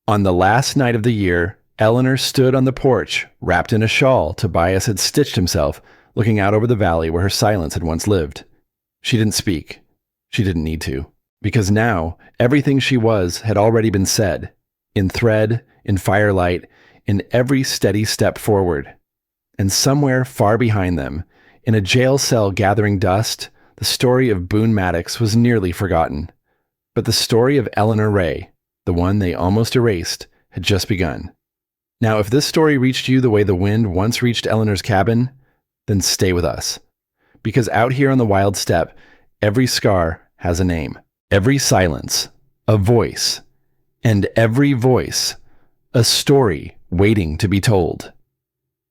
On the last night of the year, Eleanor stood on the porch, wrapped in a shawl Tobias had stitched himself, looking out over the valley where her silence had once lived. She didn't speak. She didn't need to, because now everything she was had already been said, in thread, in firelight, in every steady step forward. And somewhere far behind them, in a jail cell gathering dust, the story of Boone Maddox was nearly forgotten. But the story of Eleanor Ray, the one they almost erased, had just begun. Now, if this story reached you the way the wind once reached Eleanor's cabin, then stay with us. Because out here on the wild steppe, every scar has a name, every silence, a voice, and every voice, a story waiting to be told.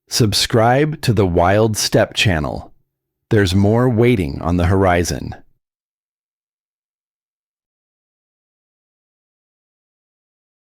Subscribe to the Wild Steppe channel. There's more waiting on the horizon.